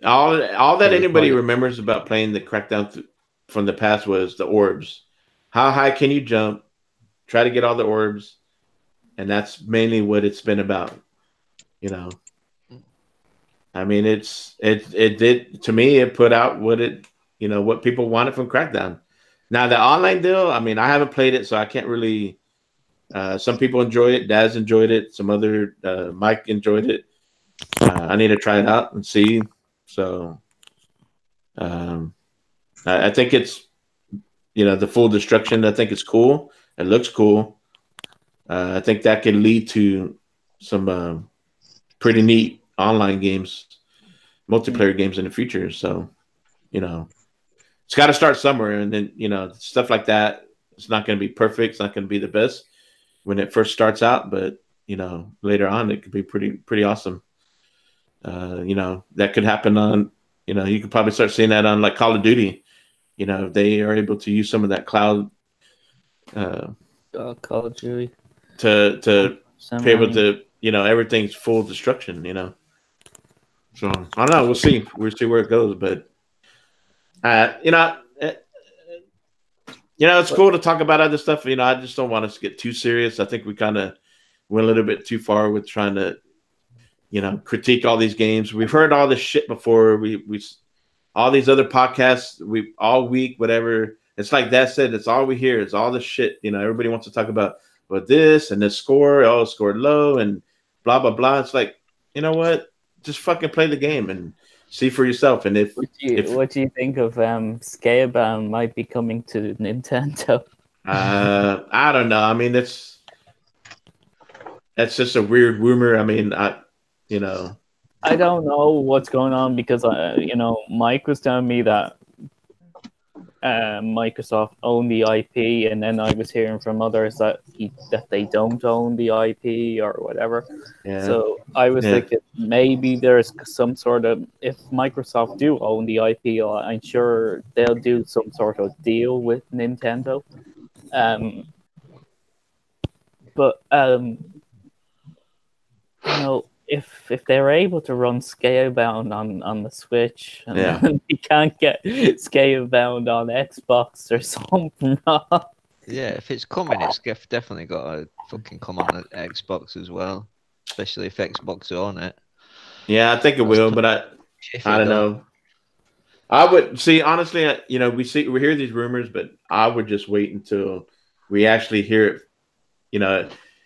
Speaker 1: All that anybody remembers about playing the Crackdown from the past was the orbs. How high can you jump? Try to get all the orbs, and that's mainly what it's been about. I mean, it did to me. It put out what people wanted from Crackdown. Now the online deal. I mean, I haven't played it, so I can't really. Some people enjoy it. Daz enjoyed it. Some other Mike enjoyed it. I need to try it out and see. So, I think it's the full destruction. I think it's cool. It looks cool. I think that could lead to some pretty neat online games, multiplayer games in the future. So, it's got to start somewhere, and then stuff like that. It's not going to be perfect. It's not going to be the best when it first starts out, but later on it could be pretty awesome. That could happen on. You could probably start seeing that on like Call of Duty. They are able to use some of that cloud.
Speaker 6: Call of Duty
Speaker 1: to be able to everything's full destruction. So I don't know. We'll see. We'll see where it goes, but it's cool to talk about other stuff. I just don't want us to get too serious. I think we kind of went a little bit too far with trying to, critique all these games. We've heard all this shit before. We all these other podcasts. We all week, whatever. It's like that said. It's all we hear. It's all the shit. Everybody wants to talk about this and this score. Oh, scored low and blah blah blah. It's like, you know what? Just fucking play the game and see for yourself. And
Speaker 6: what do you think of Scalebound might be coming to Nintendo?
Speaker 1: I don't know. I mean, that's just a weird rumor. I mean,
Speaker 6: I don't know what's going on because Mike was telling me that Microsoft own the IP, and then I was hearing from others that they don't own the IP or whatever.
Speaker 1: Yeah.
Speaker 6: So I was thinking maybe there's some sort of, if Microsoft do own the IP, I'm sure they'll do some sort of deal with Nintendo. But if they're able to run Scalebound on the Switch, and you can't get Scalebound on Xbox or something.
Speaker 3: Yeah, if it's coming, it's definitely got to fucking come on Xbox as well, especially if Xbox own it.
Speaker 1: Yeah, I think it will, but I don't know. I would see, honestly, we hear these rumors, but I would just wait until we actually hear it.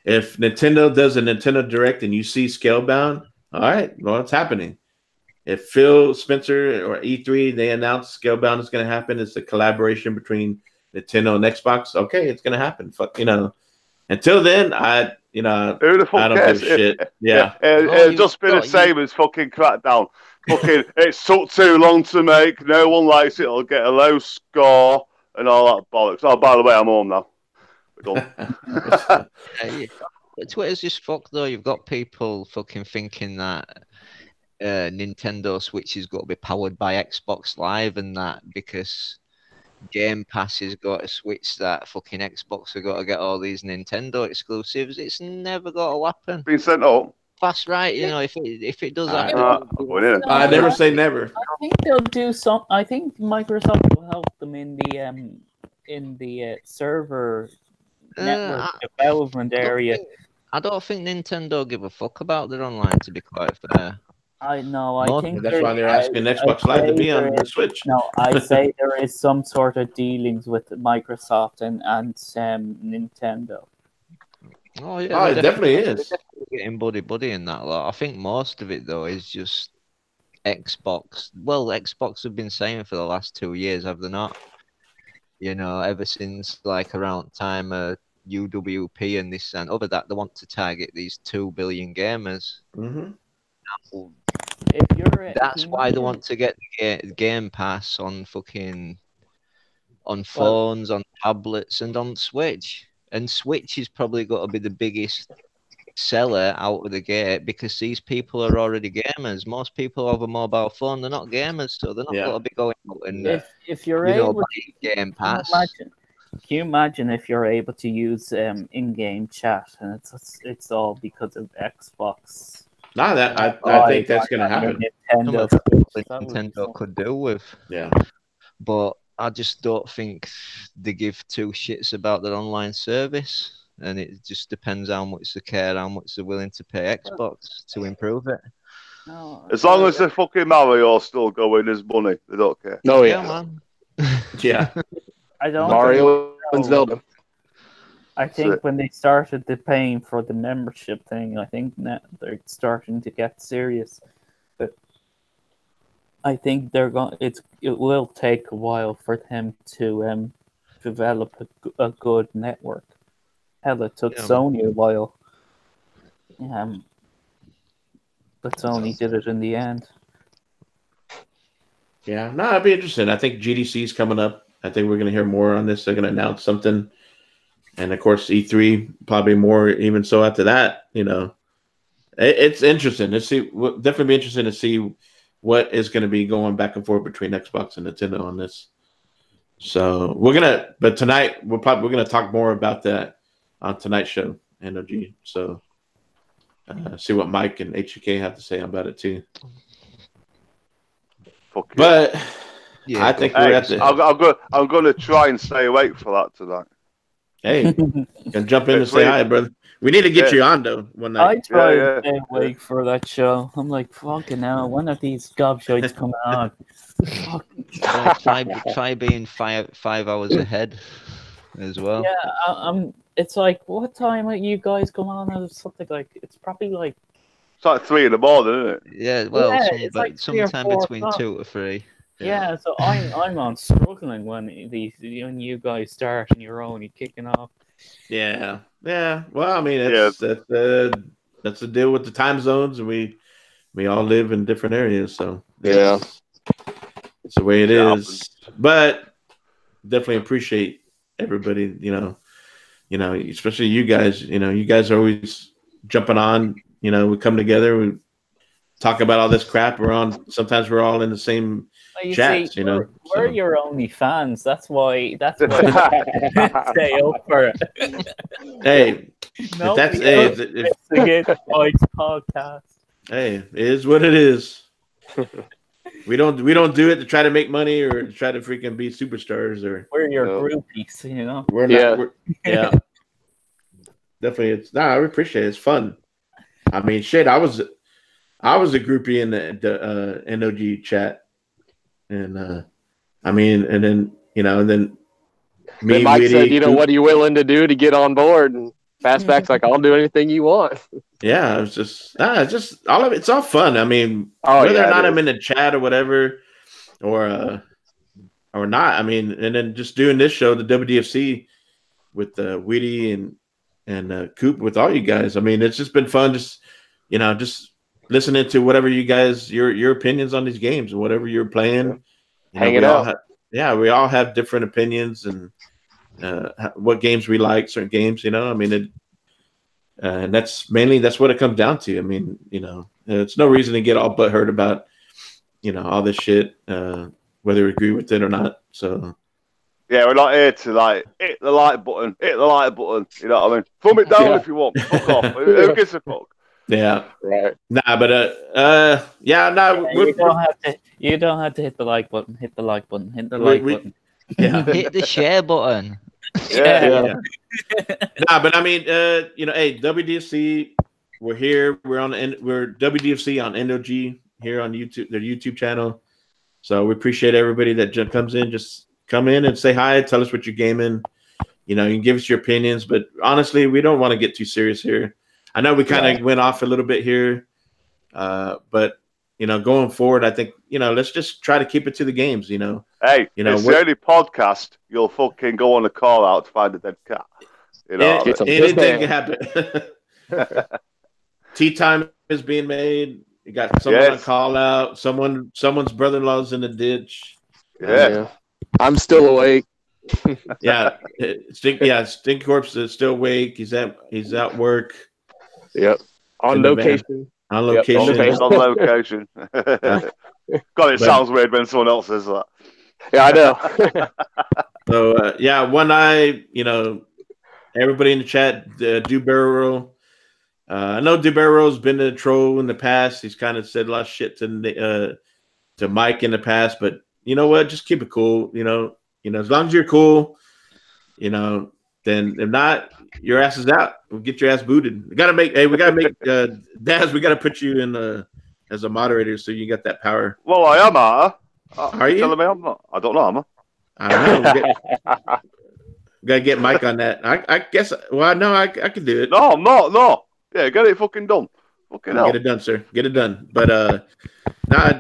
Speaker 1: If Nintendo does a Nintendo Direct and you see Scalebound, all right, well, it's happening. If Phil Spencer or E3, they announce Scalebound is going to happen, it's a collaboration between Nintendo and Xbox, okay, it's going to happen. Fuck, Until then, who the fuck I don't
Speaker 2: cares?
Speaker 1: give a shit. Yeah.
Speaker 2: It'll just be the same as fucking Crackdown. Fucking, it took too long to make, no one likes it, it'll get a low score and all that bollocks. Oh, by the way, I'm home now.
Speaker 3: Twitter's just fucked though. You've got people fucking thinking that Nintendo Switch has got to be powered by Xbox Live and that because Game Pass has got a Switch that fucking Xbox have got to get all these Nintendo exclusives. It's never got to happen.
Speaker 2: Been sent up.
Speaker 3: fast right. You know, if it does
Speaker 1: I
Speaker 3: happen,
Speaker 1: I never say never.
Speaker 6: I think they'll do some. I think Microsoft will help them in the server network development area.
Speaker 3: I don't think Nintendo give a fuck about their online. To be quite fair,
Speaker 6: I know. I
Speaker 3: Most-
Speaker 6: think
Speaker 1: That's why they're asking Xbox Live to be on the Switch.
Speaker 6: No, I say there is some sort of dealings with Microsoft and Nintendo.
Speaker 3: oh yeah,
Speaker 1: Oh, it
Speaker 3: they're
Speaker 1: definitely is.
Speaker 3: they're definitely getting buddy in that lot. I think most of it though is just Xbox. Well, Xbox have been saying for the last 2 years, have they not? You know, ever since like around time UWP and this and other that they want to target these 2 billion gamers.
Speaker 1: Mm-hmm.
Speaker 6: If you're,
Speaker 3: That's why they want to get the Game Pass on fucking on phones, on tablets, and on Switch. And Switch is probably got to be the biggest seller out of the gate because these people are already gamers. Most people have a mobile phone; they're not gamers, so they're not going to be going out and
Speaker 6: if you're
Speaker 3: able
Speaker 6: to
Speaker 3: Game Pass.
Speaker 6: Can you imagine if you're able to use in-game chat and it's all because of Xbox?
Speaker 1: No, that I think that's going to happen.
Speaker 3: Nintendo could do with.
Speaker 1: Yeah,
Speaker 3: but I just don't think they give two shits about their online service, and it just depends how much they care, how much they're willing to pay Xbox to improve it.
Speaker 6: No,
Speaker 2: As long as the fucking Mario's still going, there's money. They don't care.
Speaker 4: No,
Speaker 3: Yeah, man.
Speaker 1: yeah.
Speaker 6: I don't.
Speaker 4: Mario and Zelda.
Speaker 6: I think when they started the paying for the membership thing, I think that they're starting to get serious. But I think they're going. It will take a while for them to develop a good network. Hell, it took Sony a while. But Sony did it in the end.
Speaker 1: Yeah, no, it'd be interesting. I think GDC's coming up. I think we're going to hear more on this. They're going to announce something. And, of course, E3, probably more even so after that, you know. It's interesting. We'll definitely be interesting to see what is going to be going back and forth between Xbox and Nintendo on this. So but tonight, we're going to talk more about that on tonight's show, NLG. So see what Mike and HK have to say about it, too. But I think we're at the...
Speaker 2: I'm going to try and stay awake for that tonight.
Speaker 1: Hey, you can jump in and say hi, brother. We need to get you on, though, one night.
Speaker 6: I try to stay awake for that show. I'm like, fucking hell, when are these gobshites coming on?
Speaker 3: Try being 5 hours ahead as well.
Speaker 6: Yeah, it's like, what time are you guys coming on? Or something like, it's probably like...
Speaker 2: It's like 3 in the morning, isn't it?
Speaker 3: Yeah, well,
Speaker 6: it's like
Speaker 3: sometime between 2 to 3.
Speaker 6: Yeah, so I'm on struggling when you guys start and you're only kicking off.
Speaker 1: Yeah. Well, I mean, that's the deal with the time zones, and we all live in different areas, so it's the way it is. But definitely appreciate everybody, you know, especially you guys. You know, you guys are always jumping on. You know, we come together, we talk about all this crap. Sometimes we're all in the same chats.
Speaker 6: See, we're your only fans. That's why stay up for it.
Speaker 1: Hey,
Speaker 6: it's Mike's podcast.
Speaker 1: Hey, it is what it is. We don't do it to try to make money or to try to freaking be superstars or.
Speaker 6: We're your groupies, you know.
Speaker 1: We're not. Yeah. Definitely, I appreciate it. It's fun. I mean, shit. I was a groupie in the NOG chat, and I mean, and then me.
Speaker 4: Then Mike said, what are you willing to do to get on board? And Fastback's like, I'll do anything you want.
Speaker 1: Yeah, it's just all of it's all fun. I mean, whether or not I'm in the chat or whatever, or not. I mean, and then just doing this show, the WDFC, with Weedy and Coop, with all you guys. I mean, it's just been fun. Just listening to whatever you guys your opinions on these games and whatever you're playing.
Speaker 4: Hanging out.
Speaker 1: We all have different opinions and what games we like, certain games. You know, I mean, and that's what it comes down to. I mean, it's no reason to get all butthurt about all this shit, whether we agree with it or not. So.
Speaker 2: Yeah, we're not here to hit the like button. You know what I mean? Thumb it down if you want. Fuck off. Who gives a fuck?
Speaker 1: Yeah.
Speaker 4: Right.
Speaker 1: Nah, but yeah, nah.
Speaker 6: You don't have to hit the like button. Hit the like button. Hit the
Speaker 1: We-
Speaker 6: like
Speaker 1: we-
Speaker 6: button.
Speaker 1: Yeah.
Speaker 3: Hit the share button.
Speaker 2: Yeah.
Speaker 1: Nah, but I mean, hey, WDFC, we're here. We're WDFC on NLG here on YouTube, their YouTube channel. So we appreciate everybody that comes in. Just come in and say hi. Tell us what you're gaming. You can give us your opinions, but honestly, we don't want to get too serious here. I know we kind of went off a little bit here, but going forward, I think let's just try to keep it to the games.
Speaker 2: Hey, it's the only podcast you'll fucking go on a call out to find a dead cat.
Speaker 1: Anything can happen. Tea time is being made. You got someone on call out. Someone's brother-in-law's in the ditch.
Speaker 2: Yeah.
Speaker 4: I'm still awake.
Speaker 1: Yeah, Stink Corpse is still awake. He's at work.
Speaker 4: Yep. On location.
Speaker 1: On location.
Speaker 2: Yep, on location. God, it sounds weird when someone else says that.
Speaker 4: Yeah, I know.
Speaker 1: So One Eye. Everybody in the chat. Do Barrel. I know DeBarrow's been a troll in the past. He's kind of said a lot of shit to Mike in the past, but you know what? Just keep it cool. As long as you're cool, then if not, your ass is out. We'll get your ass booted. We gotta make Daz. We gotta put you in as a moderator so you got that power.
Speaker 2: Well, I am.
Speaker 1: Are you
Speaker 2: telling me I'm not? I don't know. Am I?
Speaker 1: I don't know. We gotta get Mike on that. I guess. Well, no, I can do it.
Speaker 2: No, I'm not. No. Yeah, get it fucking done. Fucking hell.
Speaker 1: Get it done, sir. Get it done. But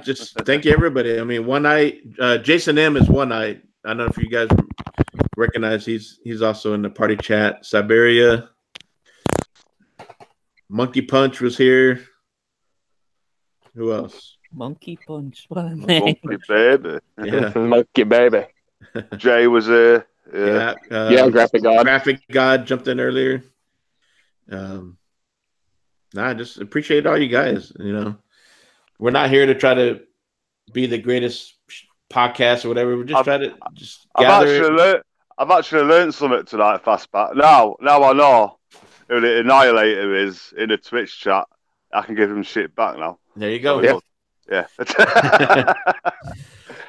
Speaker 1: just thank you, everybody. I mean, One Eye, Jason M is One Eye. I don't know if you guys recognize he's also in the party chat. Siberia, Monkey Punch was here. Who else?
Speaker 6: Monkey Punch. What a name.
Speaker 2: Monkey Baby.
Speaker 1: Yeah.
Speaker 4: Monkey Baby.
Speaker 2: Jay was here.
Speaker 1: Yeah.
Speaker 4: Graphic God.
Speaker 1: Graphic God jumped in earlier. I just appreciate all you guys. We're not here to try to be the greatest podcast or whatever. We're just trying to gather.
Speaker 2: I've actually learned something tonight, Fastback. Now I know who the Annihilator is in the Twitch chat. I can give him shit back now.
Speaker 1: There you go.
Speaker 2: Yeah.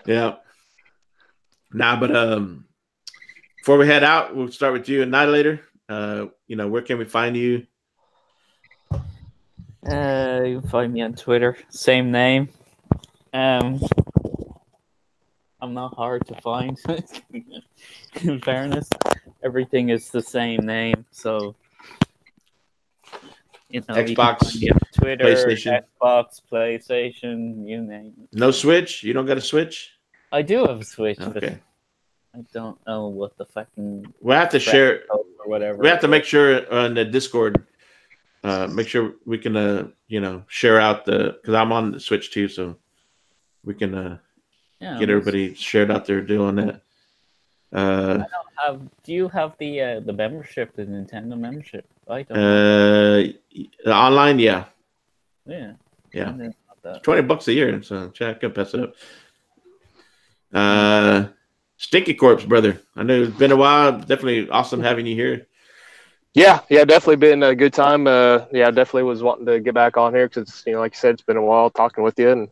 Speaker 1: Yeah. But before we head out, we'll start with you, Annihilator. Where can we find you?
Speaker 6: You can find me on Twitter, same name. I'm not hard to find. In fairness, everything is the same name. So,
Speaker 1: Xbox,
Speaker 6: Twitter,
Speaker 1: PlayStation.
Speaker 6: Xbox, PlayStation, you name it.
Speaker 1: No Switch? You don't got a Switch?
Speaker 6: I do have a Switch,
Speaker 1: Okay.
Speaker 6: but I don't know what the fucking.
Speaker 1: We'll have to share
Speaker 6: or whatever.
Speaker 1: We have to make sure on the Discord. Make sure we can, share out because I'm on the Switch too, so we can get everybody shared out there doing that.
Speaker 6: I don't have. Do you have the membership, the Nintendo membership? I don't.
Speaker 1: Online, yeah.
Speaker 6: Yeah.
Speaker 1: $20 a year, so check can pass it up. Stinky Corpse, brother. I know it's been a while. Definitely awesome having you here.
Speaker 4: Yeah, definitely been a good time. Definitely was wanting to get back on here because, like you said, it's been a while talking with you and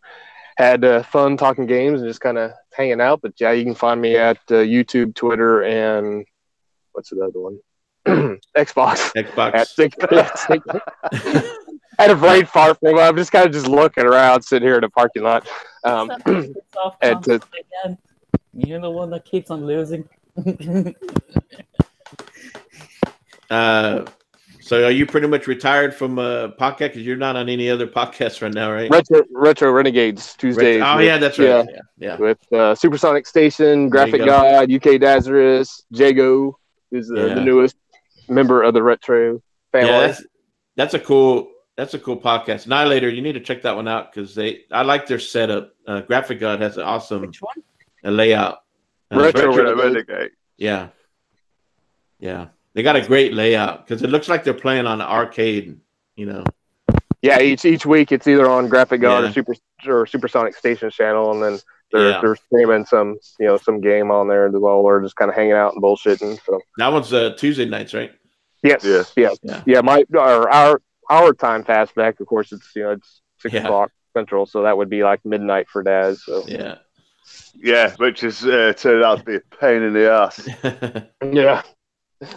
Speaker 4: had fun talking games and just kind of hanging out. But yeah, you can find me at YouTube, Twitter, and what's the other one? Xbox. I had a brain fart for a while. I'm just kind of just looking around, sitting here in the parking lot.
Speaker 6: You're the one that keeps on losing.
Speaker 1: So are you pretty much retired from podcast because you're not on any other podcasts right now, right?
Speaker 4: Retro Renegades Tuesdays.
Speaker 1: That's right. Yeah.
Speaker 4: With Supersonic Station, Graphic God, UK Dazarus, Jago is the newest member of the Retro family.
Speaker 1: Yeah, that's a cool podcast. Annihilator, you need to check that one out because I like their setup. Graphic God has an awesome layout.
Speaker 2: Retro Renegade.
Speaker 1: Yeah. They got a great layout because it looks like they're playing on an arcade,
Speaker 4: Yeah, each week it's either on Graphic God or Supersonic Station channel, and then they're streaming some game on there as well. We're just kind of hanging out and bullshitting. So
Speaker 1: that one's Tuesday nights, right?
Speaker 4: Yes. Yeah. our time fastback, of course, it's it's 6
Speaker 1: Yeah.
Speaker 4: o'clock Central, so that would be like midnight for Daz. So
Speaker 1: Yeah.
Speaker 2: Yeah, which is turned out to be a pain in the ass.
Speaker 4: yeah,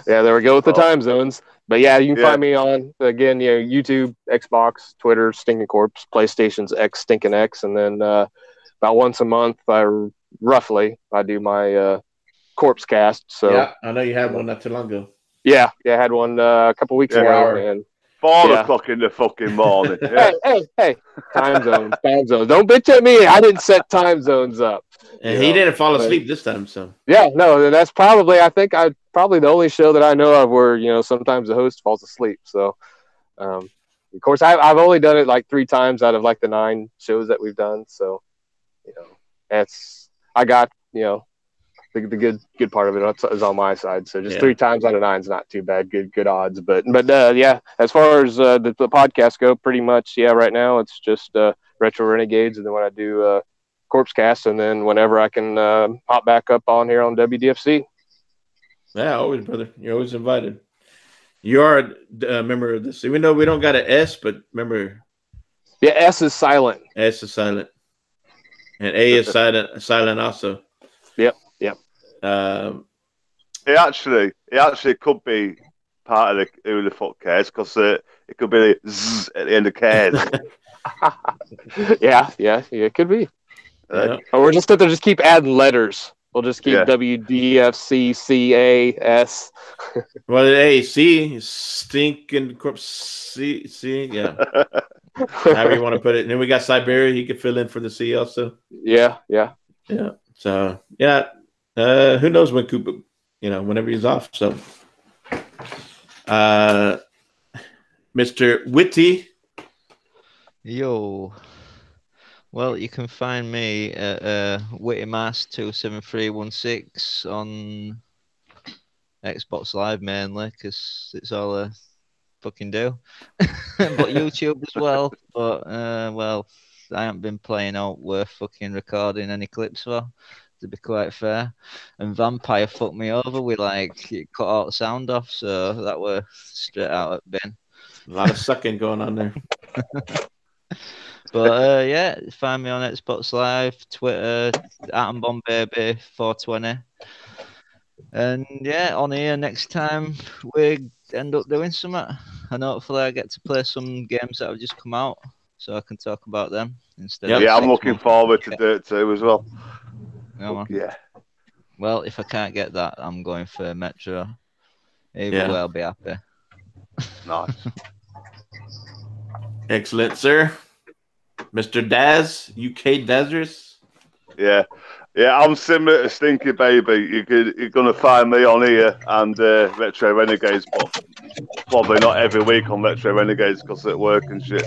Speaker 4: there we go with the
Speaker 2: Oh.
Speaker 4: time zones. But yeah, you can
Speaker 2: Yeah.
Speaker 4: find me on again, YouTube, Xbox, Twitter, Stinking Corpse, PlayStation's X Stinking X, and then about once a month, I do my Corpse Cast. So
Speaker 1: Yeah, I know you had one not too long ago.
Speaker 4: yeah, I had one a couple weeks
Speaker 1: 4
Speaker 4: ago,
Speaker 1: hour.
Speaker 4: and
Speaker 2: 4
Speaker 4: Yeah.
Speaker 2: o'clock in the fucking morning. Yeah.
Speaker 4: hey, time zones. Don't bitch at me. I didn't set time zones up.
Speaker 1: And
Speaker 4: You
Speaker 1: he
Speaker 4: know,
Speaker 1: didn't fall
Speaker 4: but-
Speaker 1: asleep this time, so.
Speaker 4: Yeah, no, that's probably. I think probably the only show that I know of where sometimes the host falls asleep. So, of course, I've only done it like 3 times out of like the 9 shows that we've done. So, I got the good part of it is on my side. So just 3 times out of 9 is not too bad. Good odds. But yeah, as far as the podcast go, pretty much right now it's just Retro Renegades, and then when I do Corpse Cast, and then whenever I can pop back up on here on WDFC.
Speaker 1: Yeah, always, brother. You're always invited. You are a member of this, even though we don't got an S, but remember.
Speaker 4: Yeah, S is silent.
Speaker 1: S is silent. And A is silent also.
Speaker 4: Yep.
Speaker 2: It actually could be part of the Who the Fuck Cares, because it could be the Z at the end of cares.
Speaker 4: yeah, it could be.
Speaker 1: Yeah.
Speaker 4: Or we're just going to keep adding letters. We'll just keep WDFC-CAS.
Speaker 1: Well, A, C, Stinking Corpse, C, yeah. However you want to put it. And then we got Siberia. He could fill in for the C also.
Speaker 4: Yeah.
Speaker 1: So, yeah. Who knows when Cooper, whenever he's off. So, Mr. Witty.
Speaker 3: Yo. Well, you can find me at WittyMass27316 on Xbox Live mainly, because it's all I fucking do. But YouTube as well. But, well, I haven't been playing out worth fucking recording any clips for, to be quite fair. And Vampire fucked me over with, it cut all the sound off, so that were straight out at bin.
Speaker 1: A lot of sucking going on there.
Speaker 3: But yeah, find me on Xbox Live, Twitter, AtomBombBaby420. And yeah, on here next time we end up doing something. And hopefully I get to play some games that have just come out, so I can talk about them instead.
Speaker 2: Yeah, I'm looking forward to do it too as well.
Speaker 3: Yeah. Well, if I can't get that, I'm going for Metro. Either way, I'll be happy.
Speaker 2: Nice.
Speaker 1: Excellent, sir. Mr. Daz, UK Dazers.
Speaker 2: Yeah, I'm similar to Stinky Baby. You're gonna find me on here and Retro Renegades, but probably not every week on Retro Renegades because at work and shit.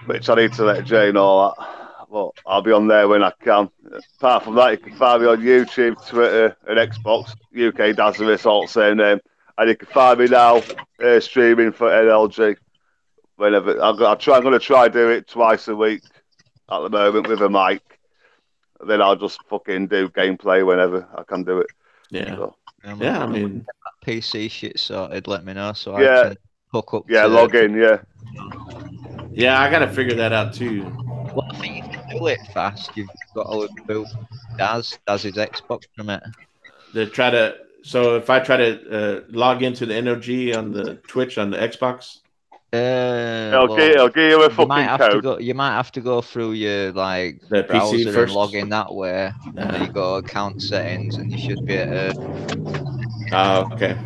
Speaker 2: Which I need to let Jay know all that. But I'll be on there when I can. Apart from that, you can find me on YouTube, Twitter, and Xbox. UK Dazers, all the same name. And you can find me now streaming for NLG. Whenever I'm going to try do it twice a week at the moment with a mic. Then I'll just fucking do gameplay whenever I can do it.
Speaker 1: Yeah.
Speaker 2: So.
Speaker 1: Yeah, I mean,
Speaker 3: PC shit sorted. Let me know so I can hook up.
Speaker 2: Yeah, log in. Yeah.
Speaker 1: Yeah, I gotta figure that out too.
Speaker 3: Well, I think you can do it fast. You've got to boot Daz's Xbox from it.
Speaker 1: So if I try to log into the NLG on the Twitch on the Xbox.
Speaker 2: I'll give you a fucking code.
Speaker 3: You might have to go through your
Speaker 1: the
Speaker 3: browser
Speaker 1: PC first.
Speaker 3: and log in that way, and then you go account settings, and you should be able to.
Speaker 1: Oh, okay.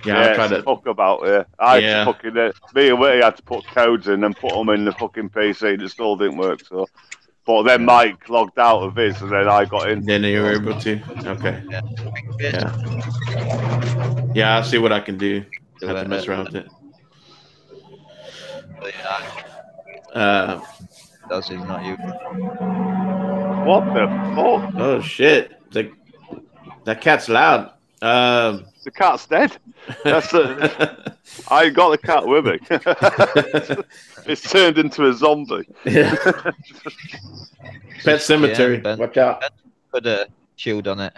Speaker 1: Yeah, I'll try to
Speaker 2: fuck about it. Me and Witty had to put codes in and put them in the fucking PC. It still didn't work. So, but then Mike logged out of his, and then I got in.
Speaker 1: Then you were able to. Okay. Yeah, I'll see what I can do. I have to mess around with it.
Speaker 3: Does it not you?
Speaker 2: What the fuck?
Speaker 1: Oh shit! That cat's loud.
Speaker 2: The cat's dead. I ain't got the cat with me. It's turned into a zombie.
Speaker 1: Pet cemetery. Watch out.
Speaker 3: Could have chewed on it.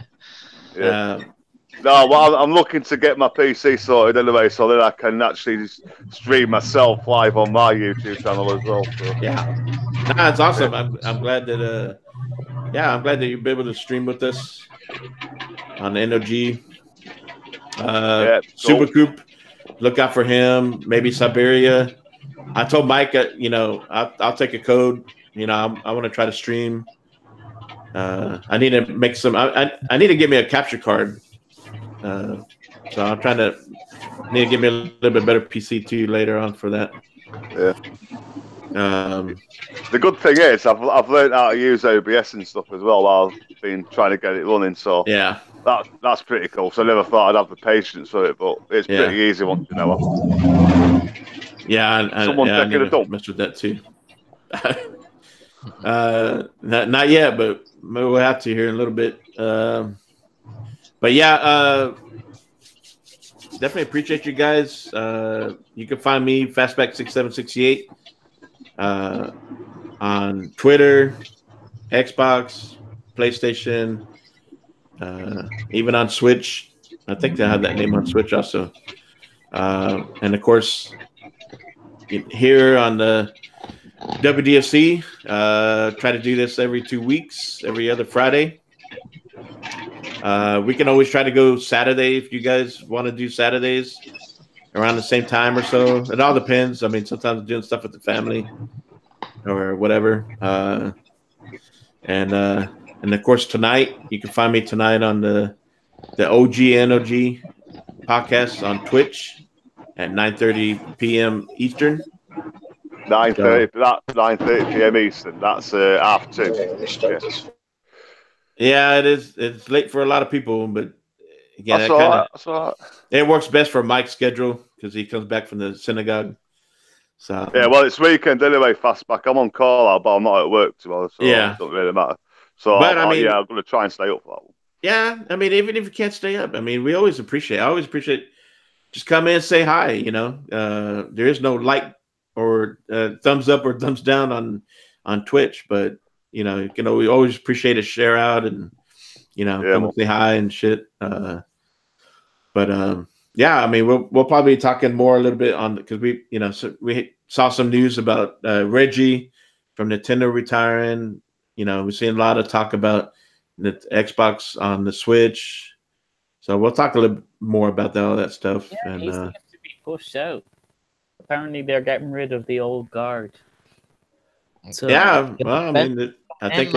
Speaker 2: No, well, I'm looking to get my PC sorted anyway, so that I can actually stream myself live on my YouTube channel as well. So.
Speaker 1: Yeah, nah, it's awesome. I'm glad that I'm glad that you'll be able to stream with us on the NLG.
Speaker 2: Yeah,
Speaker 1: Super
Speaker 2: cool.
Speaker 1: Coop, look out for him. Maybe Siberia. I told Mike, I'll take a code. I want to try to stream. I need to make some. I need to get me a capture card. So I'm trying to need to get me a little bit better PC too later on for that.
Speaker 2: Yeah.
Speaker 1: The
Speaker 2: good thing is I've learned how to use OBS and stuff as well while I've been trying to get it running. So
Speaker 1: yeah,
Speaker 2: that's pretty cool. So I never thought I'd have the patience for it, but it's pretty easy once you know it.
Speaker 1: Yeah, I need to mess with that too. Not yet, but maybe we'll have to here in a little bit. But yeah, definitely appreciate you guys. You can find me Fastback6768 on Twitter, Xbox, PlayStation, even on Switch. I think they have that name on Switch also. And of course, here on the WDFC, try to do this every 2 weeks, every other Friday. We can always try to go Saturday if you guys want to do Saturdays around the same time or so. It all depends. I mean, sometimes doing stuff with the family or whatever. And of course, tonight, you can find me tonight on the OG-NLG podcast on Twitch at 9:30 p.m. Eastern.
Speaker 2: 9:30 p.m. Eastern. That's 2:30.
Speaker 1: Yeah, it is. It's late for a lot of people, but again,
Speaker 2: that's all right.
Speaker 1: It works best for Mike's schedule because he comes back from the synagogue. So
Speaker 2: yeah, well, it's weekend anyway. Fastback. I'm on call out, but I'm not at work tomorrow, so it doesn't really matter. So, I'm going to try and stay up for that one.
Speaker 1: Yeah, I mean, even if you can't stay up, I mean, I always appreciate just come in and say hi. There is no like or thumbs up or thumbs down on Twitch, but you can always appreciate a share out and come and say hi and shit. Yeah, I mean, we'll probably be talking more a little bit on because we saw some news about Reggie from Nintendo retiring. We're seeing a lot of talk about the Xbox on the Switch. So we'll talk a little more about all that stuff.
Speaker 6: Yeah,
Speaker 1: and
Speaker 6: he seems to be pushed out. Apparently, they're getting rid of the old guard.
Speaker 3: So,
Speaker 1: yeah, well, I mean, I think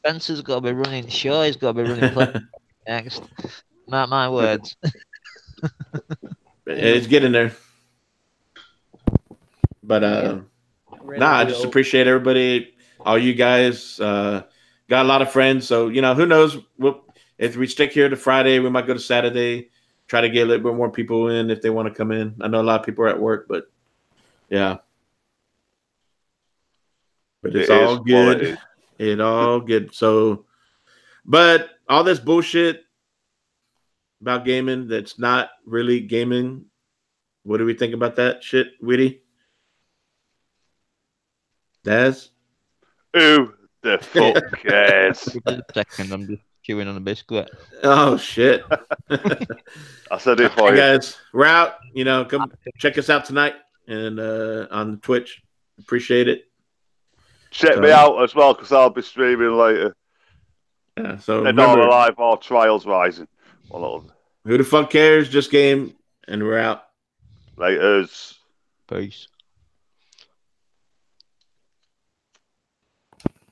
Speaker 3: Spencer's got to be running the show. He's got to be running play next. Mark my words.
Speaker 1: It's getting there. But I just appreciate everybody, all you guys. Got a lot of friends, so who knows? If we stick here to Friday, we might go to Saturday. Try to get a little bit more people in if they want to come in. I know a lot of people are at work, but yeah. But it's all good. It's all good. So, but all this bullshit about gaming that's not really gaming. What do we think about that shit, Witty? Daz?
Speaker 2: Who the fuck cares?
Speaker 3: Just a second, I'm just chewing on a biscuit.
Speaker 1: Oh shit!
Speaker 2: I said it for you
Speaker 1: guys. We're out. Come check us out tonight and on Twitch. Appreciate it.
Speaker 2: Check me out as well because I'll be streaming later.
Speaker 1: Yeah. So
Speaker 2: Dead or Alive or Trials Rising.
Speaker 1: Who the fuck cares? Just game, and we're out.
Speaker 2: Laters.
Speaker 3: Peace.